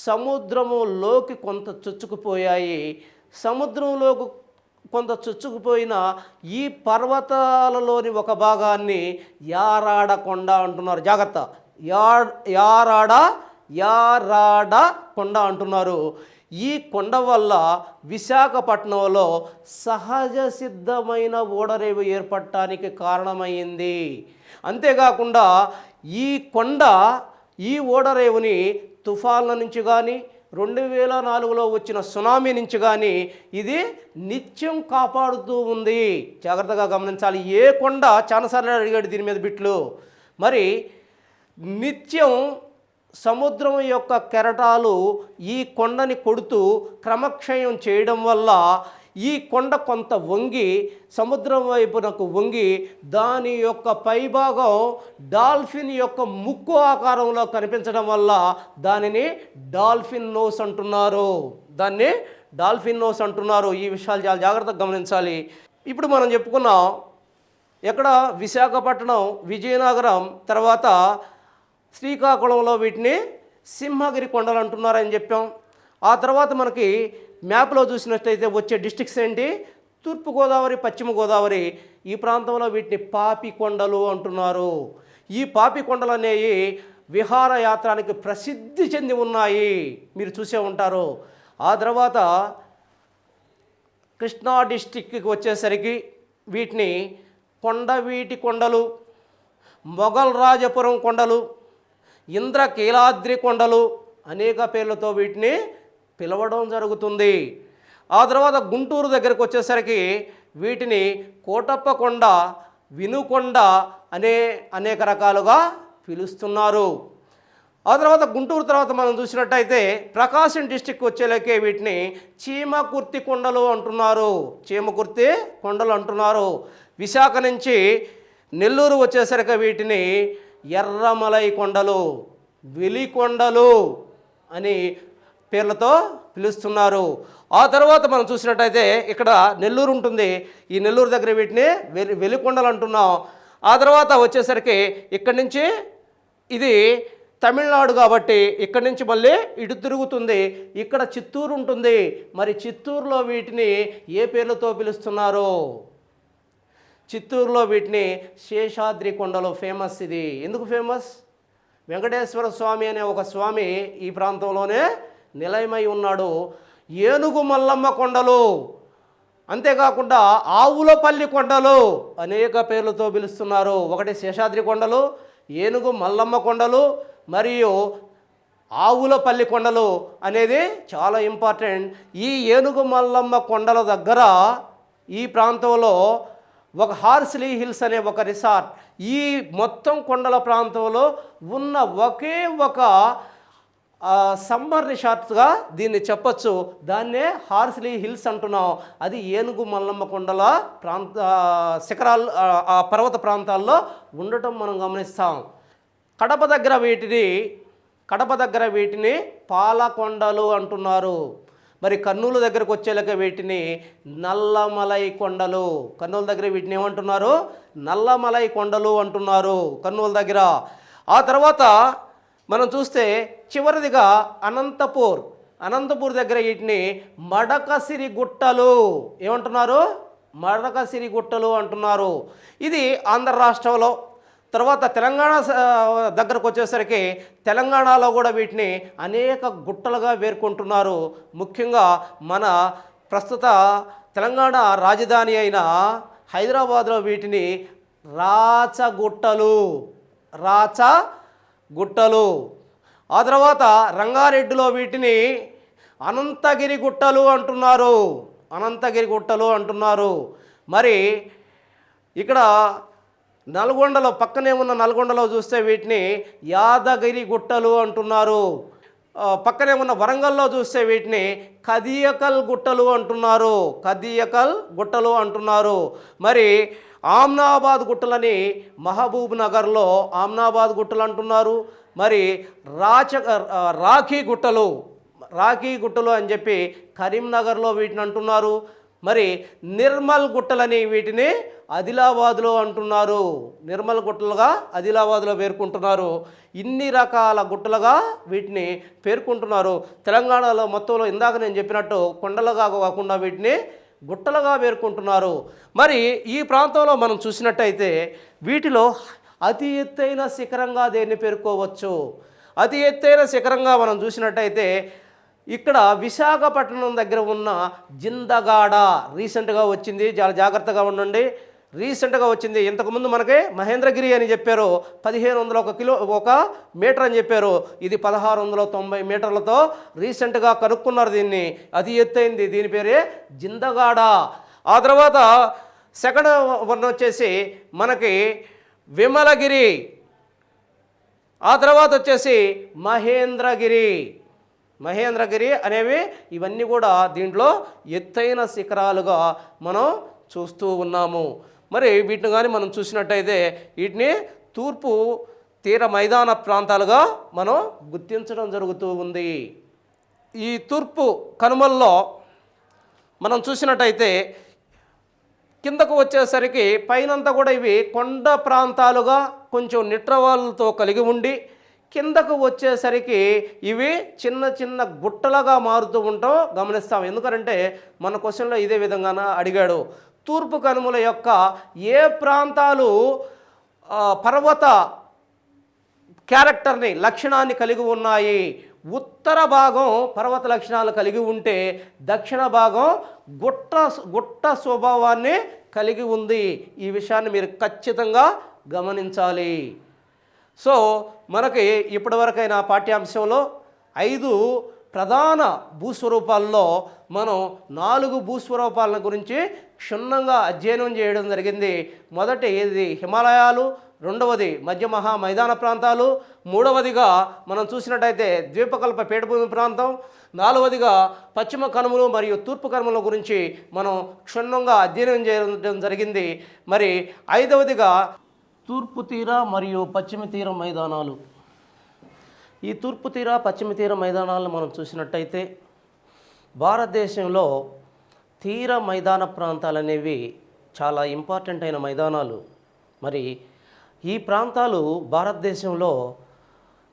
సముద్రములోకి కొంత చొచ్చుకుపోయాయి. సముద్రంలోకి కొంత చొచ్చుకుపోయిన ఈ పర్వతాలలోని ఒక భాగాన్ని యారాడ కొండ అంటున్నారు. జాగ్రత్త, యారాడ కొండ అంటున్నారు. ఈ కొండ వల్ల విశాఖపట్నంలో సహజ సిద్ధమైన ఓడరేవు ఏర్పడటానికి కారణమైంది. అంతేకాకుండా ఈ ఓడరేవుని తుఫాన్ల నుంచి కానీ 2004లో వచ్చిన సునామీ నుంచి కానీ ఇది నిత్యం కాపాడుతూ ఉంది. జాగ్రత్తగా గమనించాలి. ఏ కొండ చాలాసార్లు అడిగాడు దీని మీద బిట్లు. మరి నిత్యం సముద్రం యొక్క కెరటాలు ఈ కొండని కొడుతూ క్రమక్షయం చేయడం వల్ల ఈ కొండ కొంత వంగి సముద్రం వైపునకు వంగి దాని యొక్క పైభాగం డాల్ఫిన్ యొక్క ముక్కు ఆకారంలో కనిపించడం వల్ల దానిని డాల్ఫిన్ నోస్ అంటున్నారు. ఈ విషయాలు చాలా జాగ్రత్తగా గమనించాలి. ఇప్పుడు మనం చెప్పుకున్నాం ఎక్కడ విశాఖపట్నం, విజయనగరం, తర్వాత శ్రీకాకుళంలో వీటిని సింహగిరి కొండలు అంటున్నారని చెప్పాం. ఆ తర్వాత మనకి మ్యాప్లో చూసినట్లయితే వచ్చే డిస్ట్రిక్ట్స్ ఏంటి? తూర్పుగోదావరి, పశ్చిమ గోదావరి. ఈ ప్రాంతంలో వీటిని పాపి కొండలు అంటున్నారు. ఈ పాపి కొండలు అనేవి విహారయాత్రానికి ప్రసిద్ధి చెంది ఉన్నాయి, మీరు చూసే ఉంటారు. ఆ తర్వాత కృష్ణా డిస్ట్రిక్ట్కి వచ్చేసరికి వీటిని కొండవీటి కొండలు, మొఘల్ రాజపురం కొండలు, ఇంద్రకీలాద్రి కొండలు అనేక పేర్లతో వీటిని పిలవడం జరుగుతుంది. ఆ తర్వాత గుంటూరు దగ్గరకు వచ్చేసరికి వీటిని కోటప్ప కొండ, వినుకొండ అనేక రకాలుగా పిలుస్తున్నారు. ఆ తర్వాత గుంటూరు తర్వాత మనం చూసినట్టయితే ప్రకాశం డిస్టిక్ వచ్చేలకే వీటిని చీమకుర్తి కొండలు అంటున్నారు. విశాఖ నుంచి నెల్లూరు వచ్చేసరికి వీటిని ఎర్రమలై కొండలు, వెలికొండలు అని పేర్లతో పిలుస్తున్నారు. ఆ తర్వాత మనం చూసినట్టయితే ఇక్కడ నెల్లూరు ఉంటుంది. ఈ నెల్లూరు దగ్గర వీటిని వెలికొండలు అంటున్నాం. ఆ తర్వాత వచ్చేసరికి ఇక్కడి నుంచి ఇది తమిళనాడు కాబట్టి ఇక్కడి నుంచి మళ్ళీ ఇటు తిరుగుతుంది. ఇక్కడ చిత్తూరు ఉంటుంది. మరి చిత్తూరులో వీటిని ఏ పేర్లతో పిలుస్తున్నారు? చిత్తూరులో వీటిని శేషాద్రి కొండలు ఫేమస్. ఇది ఎందుకు ఫేమస్? వెంకటేశ్వర స్వామి అనే ఒక స్వామి ఈ ప్రాంతంలోనే నిలయమై ఉన్నాడు. ఏనుగు మల్లమ్మ కొండలు, అంతేకాకుండా ఆవులపల్లి కొండలు అనేక పేర్లతో పిలుస్తున్నారు. ఒకటి శేషాద్రి కొండలు, ఏనుగు మల్లమ్మ కొండలు మరియు ఆవులపల్లి కొండలు అనేది చాలా ఇంపార్టెంట్. ఈ ఏనుగు మల్లమ్మ కొండల దగ్గర ఈ ప్రాంతంలో ఒక హార్స్లీ హిల్స్ అనే ఒక రిసార్ట్, ఈ మొత్తం కొండల ప్రాంతంలో ఉన్న ఒకే ఒక సమ్మర్ రిసార్ట్గా దీన్ని చెప్పచ్చు. దాన్నే హార్స్లీ హిల్స్ అంటున్నాం. అది ఏనుగు మల్లమ్మ కొండల శిఖరాలు, ఆ పర్వత ప్రాంతాల్లో ఉండటం మనం గమనిస్తాం. కడప దగ్గర వీటిని పాలకొండలు అంటున్నారు. మరి కర్నూలు దగ్గరకు వచ్చేలాక వీటిని నల్లమలై కొండలు, కర్నూలు దగ్గర వీటిని ఏమంటున్నారు? నల్లమలై కొండలు అంటున్నారు కర్నూలు దగ్గర. ఆ తర్వాత మనం చూస్తే చివరిదిగా అనంతపూర్ దగ్గర వీటిని మడకసిరి గుట్టలు ఏమంటున్నారు? మడకసిరి గుట్టలు అంటున్నారు. ఇది ఆంధ్ర రాష్ట్రంలో. తర్వాత తెలంగాణ దగ్గరకు వచ్చేసరికి తెలంగాణలో కూడా వీటిని అనేక గుట్టలుగా పేర్కొంటున్నారు. ముఖ్యంగా మన ప్రస్తుత తెలంగాణ రాజధాని అయిన హైదరాబాద్లో వీటిని రాచగుట్టలు. ఆ తర్వాత రంగారెడ్డిలో వీటిని అనంతగిరి గుట్టలు అంటున్నారు. మరి ఇక్కడ నల్గొండలో, పక్కనే ఉన్న నల్గొండలో చూస్తే వీటిని యాదగిరి గుట్టలు అంటున్నారు. పక్కనే ఉన్న వరంగల్లో చూస్తే వీటిని కదియకల్ గుట్టలు అంటున్నారు. మరి ఆమ్నాబాద్ గుట్టలని మహబూబ్ నగర్లో ఆమ్నాబాద్ గుట్టలు అంటున్నారు. మరి రాఖీ గుట్టలు అని చెప్పి కరీంనగర్లో వీటిని అంటున్నారు. మరి నిర్మల్ గుట్టలని వీటిని ఆదిలాబాద్లో అంటున్నారు. నిర్మల్ గుట్టలుగా ఆదిలాబాద్లో పేర్కొంటున్నారు. ఇన్ని రకాల గుట్టలుగా వీటిని పేర్కొంటున్నారు. తెలంగాణలో మొత్తంలో ఇందాక నేను చెప్పినట్టు కొండలుగా కాకుండా వీటిని గుట్టలుగా పేర్కొంటున్నారు. మరి ఈ ప్రాంతంలో మనం చూసినట్టయితే వీటిలో అతి ఎత్తైన శిఖరంగా దేన్ని పేర్కోవచ్చు? అతి ఎత్తైన శిఖరంగా మనం చూసినట్టయితే ఇక్కడ విశాఖపట్నం దగ్గర ఉన్న జిందగాడ రీసెంట్గా వచ్చింది. చాలా జాగ్రత్తగా ఉండండి. రీసెంట్గా వచ్చింది. ఇంతకుముందు మనకి మహేంద్రగిరి అని చెప్పారు, 1500 ఒక మీటర్ అని చెప్పారు. ఇది 1690 మీటర్లతో రీసెంట్గా కనుక్కున్నారు దీన్ని. అది ఎత్తైంది. దీని పేరే జిందగాడ. ఆ తర్వాత సెకండ్ వన్ వచ్చేసి మనకి విమలగిరి, ఆ తర్వాత వచ్చేసి మహేంద్రగిరి అనేవి ఇవన్నీ కూడా దీంట్లో ఎత్తైన శిఖరాలుగా మనం చూస్తూ ఉన్నాము. మరి వీటిని కానీ మనం చూసినట్టయితే వీటిని తూర్పు తీర మైదాన ప్రాంతాలుగా మనం గుర్తించడం జరుగుతూ ఉంది. ఈ తూర్పు కనుమల్లో మనం చూసినట్టయితే కిందకు వచ్చేసరికి పైనంతా కూడా ఇవి కొండ ప్రాంతాలుగా కొంచెం నిట్రవాళ్ళతో కలిగి ఉండి కిందకు వచ్చేసరికి ఇవి చిన్న చిన్న గుట్టలుగా మారుతూ ఉంటాం గమనిస్తాం. ఎందుకంటే మన క్వశ్చన్లో ఇదే విధంగా అడిగాడు. తూర్పు కనుమల యొక్క ఏ ప్రాంతాలు పర్వత క్యారెక్టర్ని లక్షణాన్ని కలిగి ఉన్నాయి? ఉత్తర భాగం పర్వత లక్షణాలు కలిగి ఉంటే దక్షిణ భాగం గుట్ట స్వభావాన్ని కలిగి ఉంది. ఈ విషయాన్ని మీరు ఖచ్చితంగా గమనించాలి. సో మనకి ఇప్పటివరకైన పాఠ్యాంశంలో 5 ప్రధాన భూస్వరూపాల్లో మనం 4 భూస్వరూపాల గురించి క్షుణ్ణంగా అధ్యయనం చేయడం జరిగింది. మొదటి ఇది హిమాలయాలు, రెండవది మధ్య మహా మైదాన ప్రాంతాలు, మూడవదిగా మనం చూసినట్టయితే ద్వీపకల్ప పీఠభూమి ప్రాంతం, నాలుగవదిగా పశ్చిమ కనుమలు మరియు తూర్పు కనుమల గురించి మనం క్షుణ్ణంగా అధ్యయనం చేయడం జరిగింది. మరి 5వదిగా తూర్పు తీర మరియు పశ్చిమ తీర మైదానాలు. ఈ తూర్పు తీర పశ్చిమ తీర మైదానాలను మనం చూసినట్టయితే భారతదేశంలో తీర మైదాన ప్రాంతాలు అనేవి చాలా ఇంపార్టెంట్ అయిన మైదానాలు. మరి ఈ ప్రాంతాలు భారతదేశంలో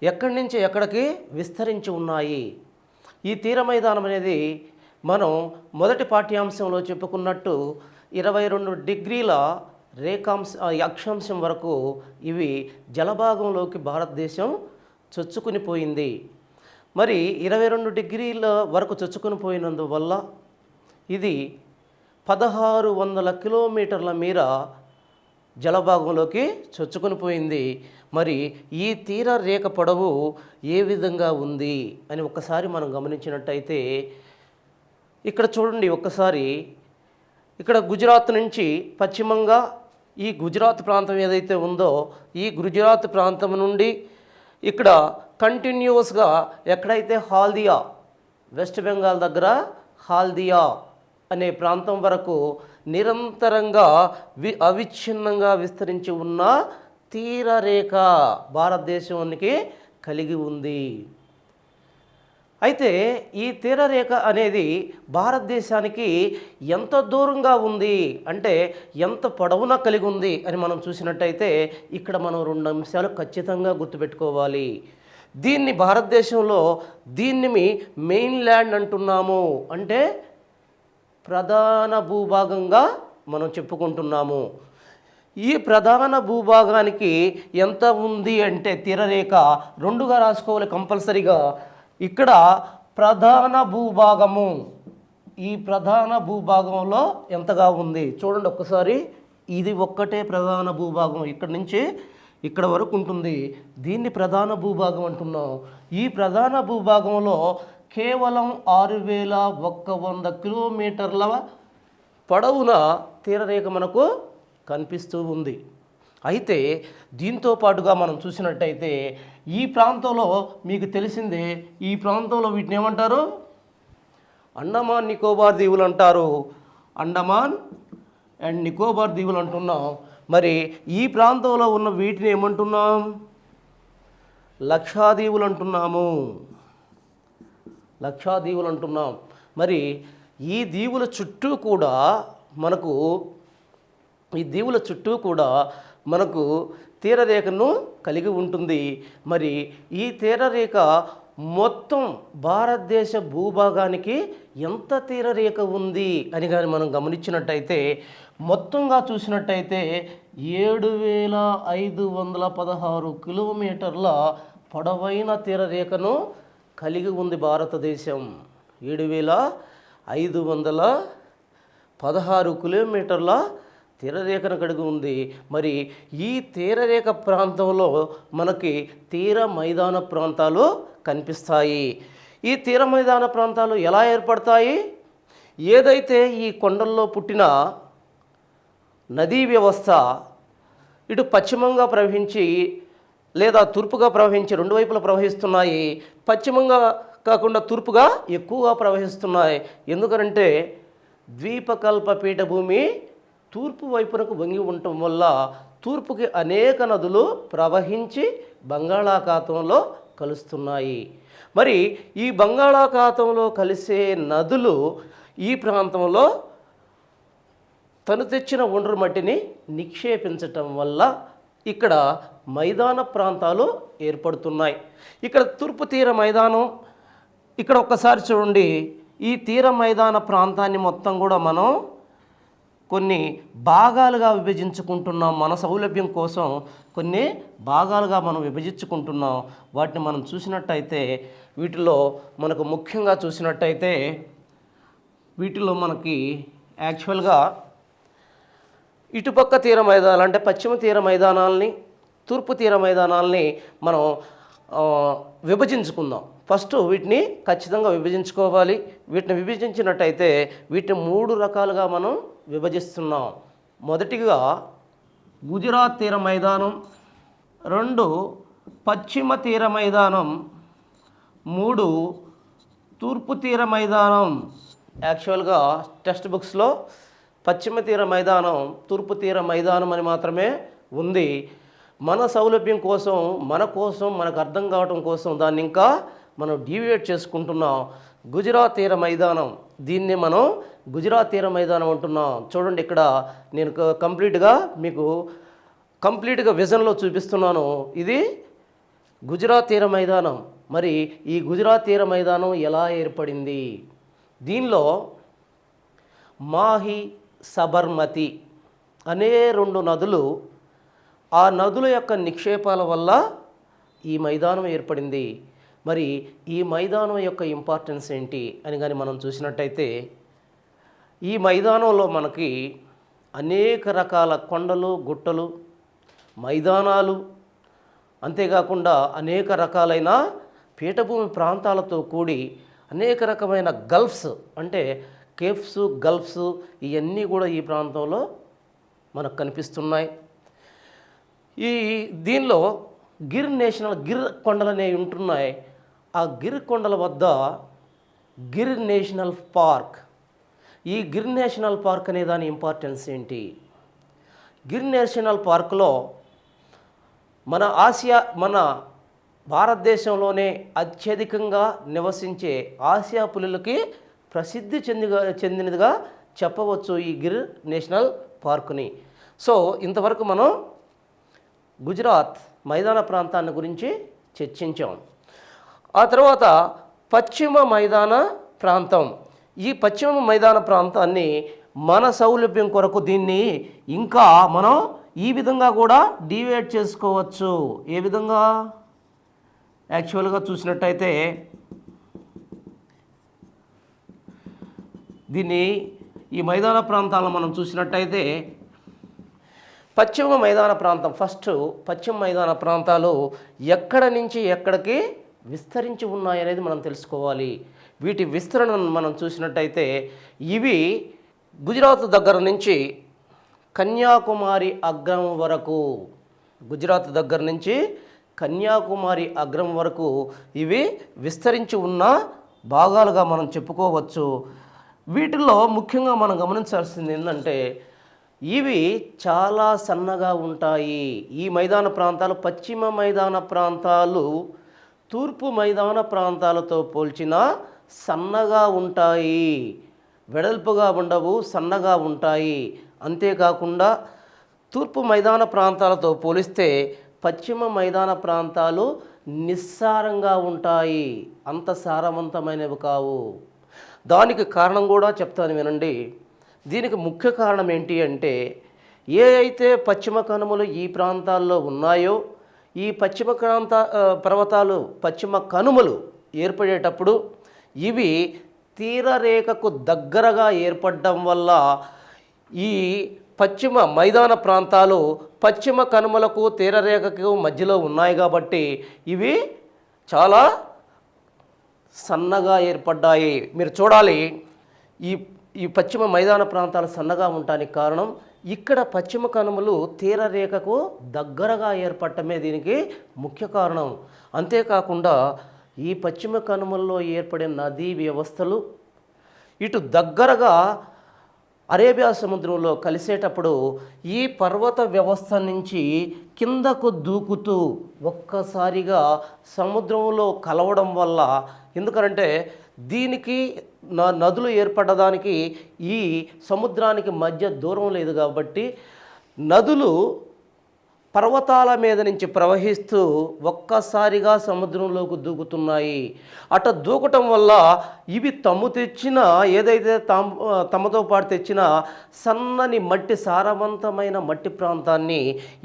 ఎక్కడి నుంచి ఎక్కడికి విస్తరించి ఉన్నాయి? ఈ తీర మైదానం అనేది మనం మొదటి పాఠ్యాంశంలో చెప్పుకున్నట్టు 22 డిగ్రీల అక్షాంశం వరకు ఇవి జలభాగంలోకి భారతదేశం చొచ్చుకుని పోయింది. మరి 22 డిగ్రీల వరకు చొచ్చుకుని పోయినందువల్ల ఇది 1600 కిలోమీటర్ల మేర జలభాగంలోకి చొచ్చుకొని పోయింది. మరి ఈ తీర రేఖ పొడవు ఏ విధంగా ఉంది అని ఒక్కసారి మనం గమనించినట్టయితే ఇక్కడ చూడండి. ఒక్కసారి ఇక్కడ గుజరాత్ నుంచి పశ్చిమంగా ఈ గుజరాత్ ప్రాంతం ఏదైతే ఉందో ఈ గుజరాత్ ప్రాంతం నుండి ఇక్కడ కంటిన్యూస్గా ఎక్కడైతే హాల్దియా, వెస్ట్ బెంగాల్ దగ్గర హాల్దియా అనే ప్రాంతం వరకు నిరంతరంగా అవిచ్ఛిన్నంగా విస్తరించి ఉన్న తీరరేఖ భారతదేశానికి కలిగి ఉంది. అయితే ఈ తీరరేఖ అనేది భారతదేశానికి ఎంత దూరంగా ఉంది అంటే ఎంత పొడవున కలిగి ఉంది అని మనం చూసినట్టయితే ఇక్కడ మనం 2 అంశాలు ఖచ్చితంగా గుర్తుపెట్టుకోవాలి. దీన్ని భారతదేశంలో దీన్ని మెయిన్ ల్యాండ్ అంటున్నాము, అంటే ప్రధాన భూభాగంగా మనం చెప్పుకుంటున్నాము. ఈ ప్రధాన భూభాగానికి ఎంత ఉంది అంటే తీరరేఖ 2గా రాసుకోవాలి కంపల్సరీగా. ఇక్కడ ప్రధాన భూభాగము, ఈ ప్రధాన భూభాగంలో ఎంతగా ఉంది చూడండి ఒక్కసారి. ఇది ఒక్కటే ప్రధాన భూభాగం, ఇక్కడ నుంచి ఇక్కడ వరకు ఉంటుంది. దీన్ని ప్రధాన భూభాగం అంటున్నాం. ఈ ప్రధాన భూభాగంలో కేవలం 6100 కిలోమీటర్ల పొడవున తీరరేఖ మనకు కనిపిస్తూ ఉంది. అయితే దీంతో పాటుగా మనం చూసినట్టయితే ఈ ప్రాంతంలో మీకు తెలిసిందే, ఈ ప్రాంతంలో వీటిని ఏమంటారు? అండమాన్ నికోబార్ దీవులు అంటారు. అండమాన్ అండ్ నికోబార్ దీవులు అంటున్నాం. మరి ఈ ప్రాంతంలో ఉన్న వీటిని ఏమంటున్నాం? లక్షద్వీపులు అంటున్నాము. లక్షద్వీపులు అంటున్నాం. మరి ఈ దీవుల చుట్టూ కూడా మనకు ఈ దీవుల చుట్టూ కూడా మనకు తీరరేఖను కలిగి ఉంటుంది. మరి ఈ తీరరేఖ మొత్తం భారతదేశ భూభాగానికి ఎంత తీరరేఖ ఉంది అని కానీ మనం గమనించినట్టయితే మొత్తంగా చూసినట్టయితే 7516 కిలోమీటర్ల పొడవైన తీరరేఖను కలిగి ఉంది భారతదేశం. 7516 కిలోమీటర్ల తీరరేఖను కలిగి ఉంది. మరి ఈ తీరరేఖ ప్రాంతంలో మనకి తీర మైదాన ప్రాంతాలు కనిపిస్తాయి. ఈ తీర మైదాన ప్రాంతాలు ఎలా ఏర్పడతాయి? ఏదైతే ఈ కొండల్లో పుట్టిన నదీ వ్యవస్థ ఇటు పశ్చిమంగా ప్రవహించి లేదా తూర్పుగా ప్రవహించి రెండు వైపులా ప్రవహిస్తున్నాయి. పశ్చిమంగా కాకుండా తూర్పుగా ఎక్కువగా ప్రవహిస్తున్నాయి. ఎందుకంటే ద్వీపకల్ప పీఠభూమి తూర్పు వైపునకు వంగి ఉండటం వల్ల తూర్పుకి అనేక నదులు ప్రవహించి బంగాళాఖాతంలో కలుస్తున్నాయి. మరి ఈ బంగాళాఖాతంలో కలిసే నదులు ఈ ప్రాంతంలో తను తెచ్చిన ఒండ్రు మట్టిని నిక్షేపించటం వల్ల ఇక్కడ మైదాన ప్రాంతాలు ఏర్పడుతున్నాయి. ఇక్కడ తూర్పు తీర మైదానం ఇక్కడ ఒక్కసారి చూడండి. ఈ తీర మైదాన ప్రాంతాన్ని మొత్తం కూడా మనం కొన్ని భాగాలుగా విభజించుకుంటున్నాం. మన సౌలభ్యం కోసం కొన్ని భాగాలుగా మనం విభజించుకుంటున్నాం. వాటిని మనం చూసినట్టయితే వీటిలో మనకు ముఖ్యంగా చూసినట్టయితే వీటిలో మనకి యాక్చువల్గా ఇటుపక్క తీర మైదానాలు అంటే పశ్చిమ తీర మైదానాల్ని తూర్పు తీర మైదానాల్ని మనం విభజించుకుందాం. ఫస్ట్ వీటిని ఖచ్చితంగా విభజించుకోవాలి. వీటిని విభజించినట్టయితే వీటిని 3 రకాలుగా మనం విభజిస్తున్నాం. మొదటిగా గుజరాత్ తీర మైదానం, 2 పశ్చిమ తీర మైదానం, 3 తూర్పు తీర మైదానం. యాక్చువల్గా టెక్స్ట్ బుక్స్లో పశ్చిమ తీర మైదానం తూర్పు తీర మైదానం అని మాత్రమే ఉంది. మన సౌలభ్యం కోసం మనకు అర్థం కావటం కోసం దాన్ని ఇంకా మనం డీవియేట్ చేసుకుంటున్నాం. గుజరాత్ తీర మైదానం, దీన్ని మనం గుజరాత్ తీర మైదానం అంటున్నాం. చూడండి, ఇక్కడ నేను కంప్లీట్గా విజన్లో చూపిస్తున్నాను. ఇది గుజరాత్ తీర మైదానం. మరి ఈ గుజరాత్ తీర మైదానం ఎలా ఏర్పడింది? దీనిలో మాహి, సబర్మతి అనే 2 నదులు, ఆ నదుల యొక్క నిక్షేపాల వల్ల ఈ మైదానం ఏర్పడింది. మరి ఈ మైదానం యొక్క ఇంపార్టెన్స్ ఏంటి అని కానీ మనం చూసినట్టయితే ఈ మైదానంలో మనకి అనేక రకాల కొండలు, గుట్టలు, మైదానాలు, అంతేకాకుండా అనేక రకాలైన పీఠభూమి ప్రాంతాలతో కూడి అనేక రకమైన గల్ఫ్స్ అంటే కేఫ్స్, గల్ఫ్స్ ఇవన్నీ కూడా ఈ ప్రాంతంలో మనకు కనిపిస్తున్నాయి. దీనిలో గిర్ కొండలు అనేవి ఉంటున్నాయి. ఆ గిర్ కొండల వద్ద గిర్ నేషనల్ పార్క్. ఈ గిర్ నేషనల్ పార్క్ అనే దాని ఇంపార్టెన్స్ ఏంటి? గిర్ నేషనల్ పార్క్లో మన భారతదేశంలోనే అత్యధికంగా నివసించే ఆసియా పులులకి ప్రసిద్ధి చెందినదిగా చెప్పవచ్చు ఈ గిర్ నేషనల్ పార్కుని. సో ఇంతవరకు మనం గుజరాత్ మైదాన ప్రాంతాన్ని గురించి చర్చించాం. ఆ తర్వాత పశ్చిమ మైదాన ప్రాంతం. ఈ పశ్చిమ మైదాన ప్రాంతాన్ని మన సౌలభ్యం కొరకు దీన్ని ఇంకా మనం ఈ విధంగా కూడా డివైడ్ చేసుకోవచ్చు. ఏ విధంగా? యాక్చువల్గా చూసినట్టయితే ఈ మైదాన ప్రాంతాలను మనం చూసినట్టయితే పశ్చిమ మైదాన ప్రాంతం, ఫస్ట్ పశ్చిమ మైదాన ప్రాంతాలు ఎక్కడ నుంచి ఎక్కడికి విస్తరించి ఉన్నాయనేది మనం తెలుసుకోవాలి. వీటి విస్తరణను మనం చూసినట్టయితే ఇవి గుజరాత్ దగ్గర నుంచి కన్యాకుమారి అగ్రం వరకు, గుజరాత్ దగ్గర నుంచి కన్యాకుమారి అగ్రం వరకు ఇవి విస్తరించి ఉన్న భాగాలుగా మనం చెప్పుకోవచ్చు. వీటిల్లో ముఖ్యంగా మనం గమనించాల్సింది ఏంటంటే ఇవి చాలా సన్నగా ఉంటాయి. ఈ మైదాన ప్రాంతాలు, పశ్చిమ మైదాన ప్రాంతాలు తూర్పు మైదాన ప్రాంతాలతో పోల్చిన సన్నగా ఉంటాయి. వెడల్పుగా ఉండవు, సన్నగా ఉంటాయి. అంతేకాకుండా తూర్పు మైదాన ప్రాంతాలతో పోలిస్తే పశ్చిమ మైదాన ప్రాంతాలు నిస్సారంగా ఉంటాయి, అంత సారవంతమైనవి కావు. దానికి కారణం కూడా చెప్తాను వినండి. దీనికి ముఖ్య కారణం ఏంటి అంటే, ఏ అయితే పశ్చిమ కనుమలు ఈ ప్రాంతాల్లో ఉన్నాయో, ఈ పశ్చిమ కనుమలు ఏర్పడేటప్పుడు ఇవి తీరరేఖకు దగ్గరగా ఏర్పడడం వల్ల ఈ పశ్చిమ మైదాన ప్రాంతాలు పశ్చిమ కనుమలకు తీరరేఖకు మధ్యలో ఉన్నాయి కాబట్టి ఇవి చాలా సన్నగా ఏర్పడ్డాయి. మీరు చూడాలి, ఈ ఈ పశ్చిమ మైదాన ప్రాంతాలు సన్నగా ఉండటానికి కారణం ఇక్కడ పశ్చిమ కనుమలు తీరరేఖకు దగ్గరగా ఏర్పడటమే దీనికి ముఖ్య కారణం. అంతేకాకుండా ఈ పశ్చిమ కనుమల్లో ఏర్పడే నదీ వ్యవస్థలు ఇటు దగ్గరగా అరేబియా సముద్రంలో కలిసేటప్పుడు ఈ పర్వత వ్యవస్థ నుంచి కిందకు దూకుతూ ఒక్కసారిగా సముద్రంలో కలవడం వల్ల, ఎందుకంటే దీనికి నదులు ఏర్పడడానికి ఈ సముద్రానికి మధ్య దూరం లేదు కాబట్టి నదులు పర్వతాల మీద నుంచి ప్రవహిస్తూ ఒక్కసారిగా సముద్రంలోకి దూకుతున్నాయి. అట దూకటం వల్ల ఇవి ఏదైతే తమతో పాటు తెచ్చిన సన్నని మట్టి, సారవంతమైన మట్టి ప్రాంతాన్ని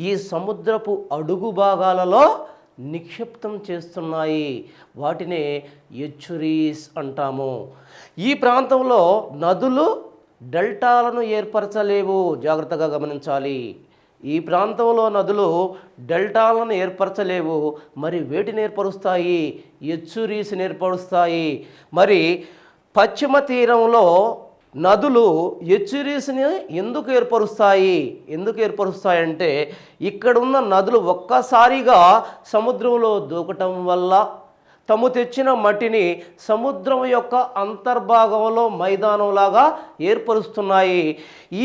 ఈ సముద్రపు అడుగు భాగాలలో నిక్షిప్తం చేస్తున్నాయి. వాటినే ఎచ్చురీస్ అంటాము. ఈ ప్రాంతంలో నదులు డెల్టాలను ఏర్పరచలేవు, జాగ్రత్తగా గమనించాలి. ఈ ప్రాంతంలో నదులు డెల్టాలను ఏర్పరచలేవు. మరి వేటిని ఏర్పరుస్తాయి? ఎచ్చురీస్ని ఏర్పరుస్తాయి. మరి పశ్చిమ తీరంలో నదులు ఎచ్చురీస్ని ఎందుకు ఏర్పరుస్తాయంటే ఇక్కడున్న నదులు ఒక్కసారిగా సముద్రంలో దూకటం వల్ల తాము తెచ్చిన మట్టిని సముద్రం యొక్క అంతర్భాగంలో మైదానంలాగా ఏర్పరుస్తున్నాయి.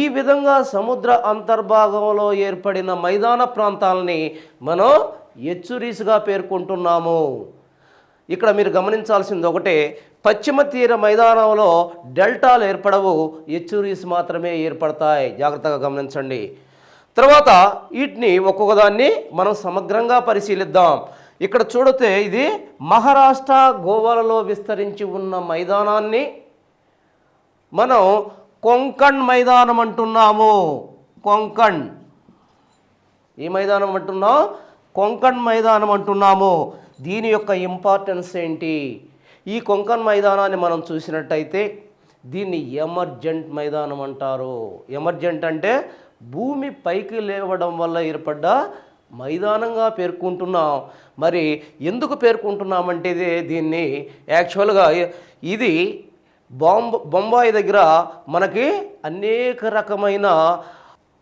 ఈ విధంగా సముద్ర అంతర్భాగంలో ఏర్పడిన మైదాన ప్రాంతాలని మనం ఎచ్చురీస్గా పేర్కొంటున్నాము. ఇక్కడ మీరు గమనించాల్సింది ఒకటే, పశ్చిమ తీర మైదానంలో డెల్టాలు ఏర్పడవు, ఎచ్చురీస్ మాత్రమే ఏర్పడతాయి. జాగ్రత్తగా గమనించండి. తర్వాత వీటిని ఒక్కొక్కదాన్ని మనం సమగ్రంగా పరిశీలిద్దాం. ఇక్కడ చూడితే ఇది మహారాష్ట్ర, గోవాలలో విస్తరించి ఉన్న మైదానాన్ని మనం కొంకణ్ మైదానం అంటున్నాము. కొంకణ్, ఈ మైదానం అంటున్నాం, కొంకణ్ మైదానం అంటున్నాము. దీని యొక్క ఇంపార్టెన్స్ ఏంటి? ఈ కొంకణ్ మైదానాన్ని మనం చూసినట్టయితే దీన్ని ఎమర్జెంట్ మైదానం అంటారు. ఎమర్జెంట్ అంటే భూమి పైకి లేవడం వల్ల ఏర్పడ్డ మైదానంగా పేర్కొంటున్నాం. మరి ఎందుకు పేర్కొంటున్నామంటే దీన్ని యాక్చువల్గా ఇది బొంబాయి దగ్గర మనకి అనేక రకమైన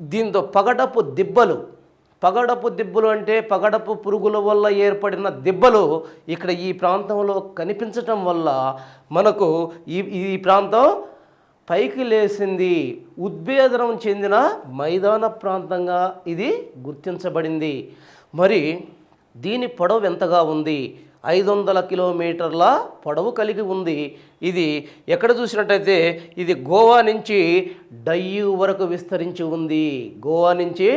దీంతో పగడపు దిబ్బలు అంటే పగడపు పురుగుల వల్ల ఏర్పడిన దిబ్బలు ఇక్కడ ఈ ప్రాంతంలో కనిపించటం వల్ల మనకు ఈ ప్రాంతం పైకి లేచింది, ఉద్భేదనం చెందిన మైదాన ప్రాంతంగా ఇది గుర్తించబడింది. మరి దీని పొడవు ఎంతగా ఉంది? 500 కిలోమీటర్ల పొడవు కలిగి ఉంది. ఇది ఎక్కడ చూసినట్టయితే ఇది గోవా నుంచి డయ్యూ వరకు విస్తరించి ఉంది. గోవా నుంచి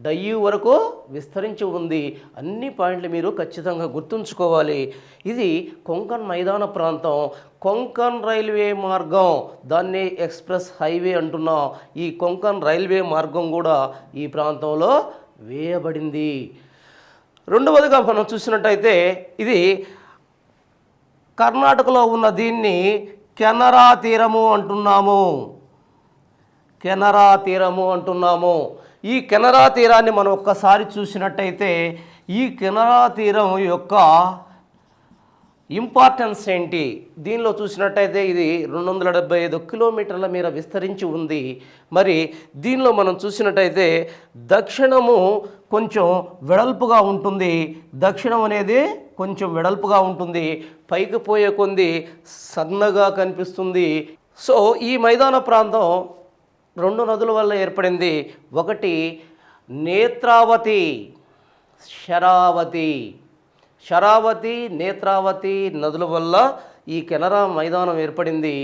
డయ్యూ వరకు విస్తరించి ఉంది. అన్ని పాయింట్లు మీరు ఖచ్చితంగా గుర్తుంచుకోవాలి. ఇది కొంకణ్ మైదాన ప్రాంతం. కొంకణ్ రైల్వే మార్గం, దాన్ని ఎక్స్ప్రెస్ హైవే అంటున్నాం. ఈ కొంకణ్ రైల్వే మార్గం కూడా ఈ ప్రాంతంలో వేయబడింది. రెండవదిగా మనం చూసినట్టయితే ఇది కర్ణాటకలో ఉన్న దీన్ని కెనరా తీరము అంటున్నాము. ఈ కెనరా తీరాన్ని మనం ఒక్కసారి చూసినట్టయితే ఈ కెనరా తీరం యొక్క ఇంపార్టెన్స్ ఏంటి? దీనిలో చూసినట్టయితే ఇది 275 కిలోమీటర్ల మేర విస్తరించి ఉంది. మరి దీనిలో మనం చూసినట్టయితే దక్షిణము కొంచెం వెడల్పుగా ఉంటుంది. దక్షిణం అనేది కొంచెం వెడల్పుగా ఉంటుంది, పైకి పోయే కొంది సన్నగా కనిపిస్తుంది. సో ఈ మైదాన ప్రాంతం 2 నదుల వల్ల ఏర్పడింది. ఒకటి నేత్రావతి, శరావతి, నేత్రావతి నదుల వల్ల ఈ కెనరా మైదానం ఏర్పడింది.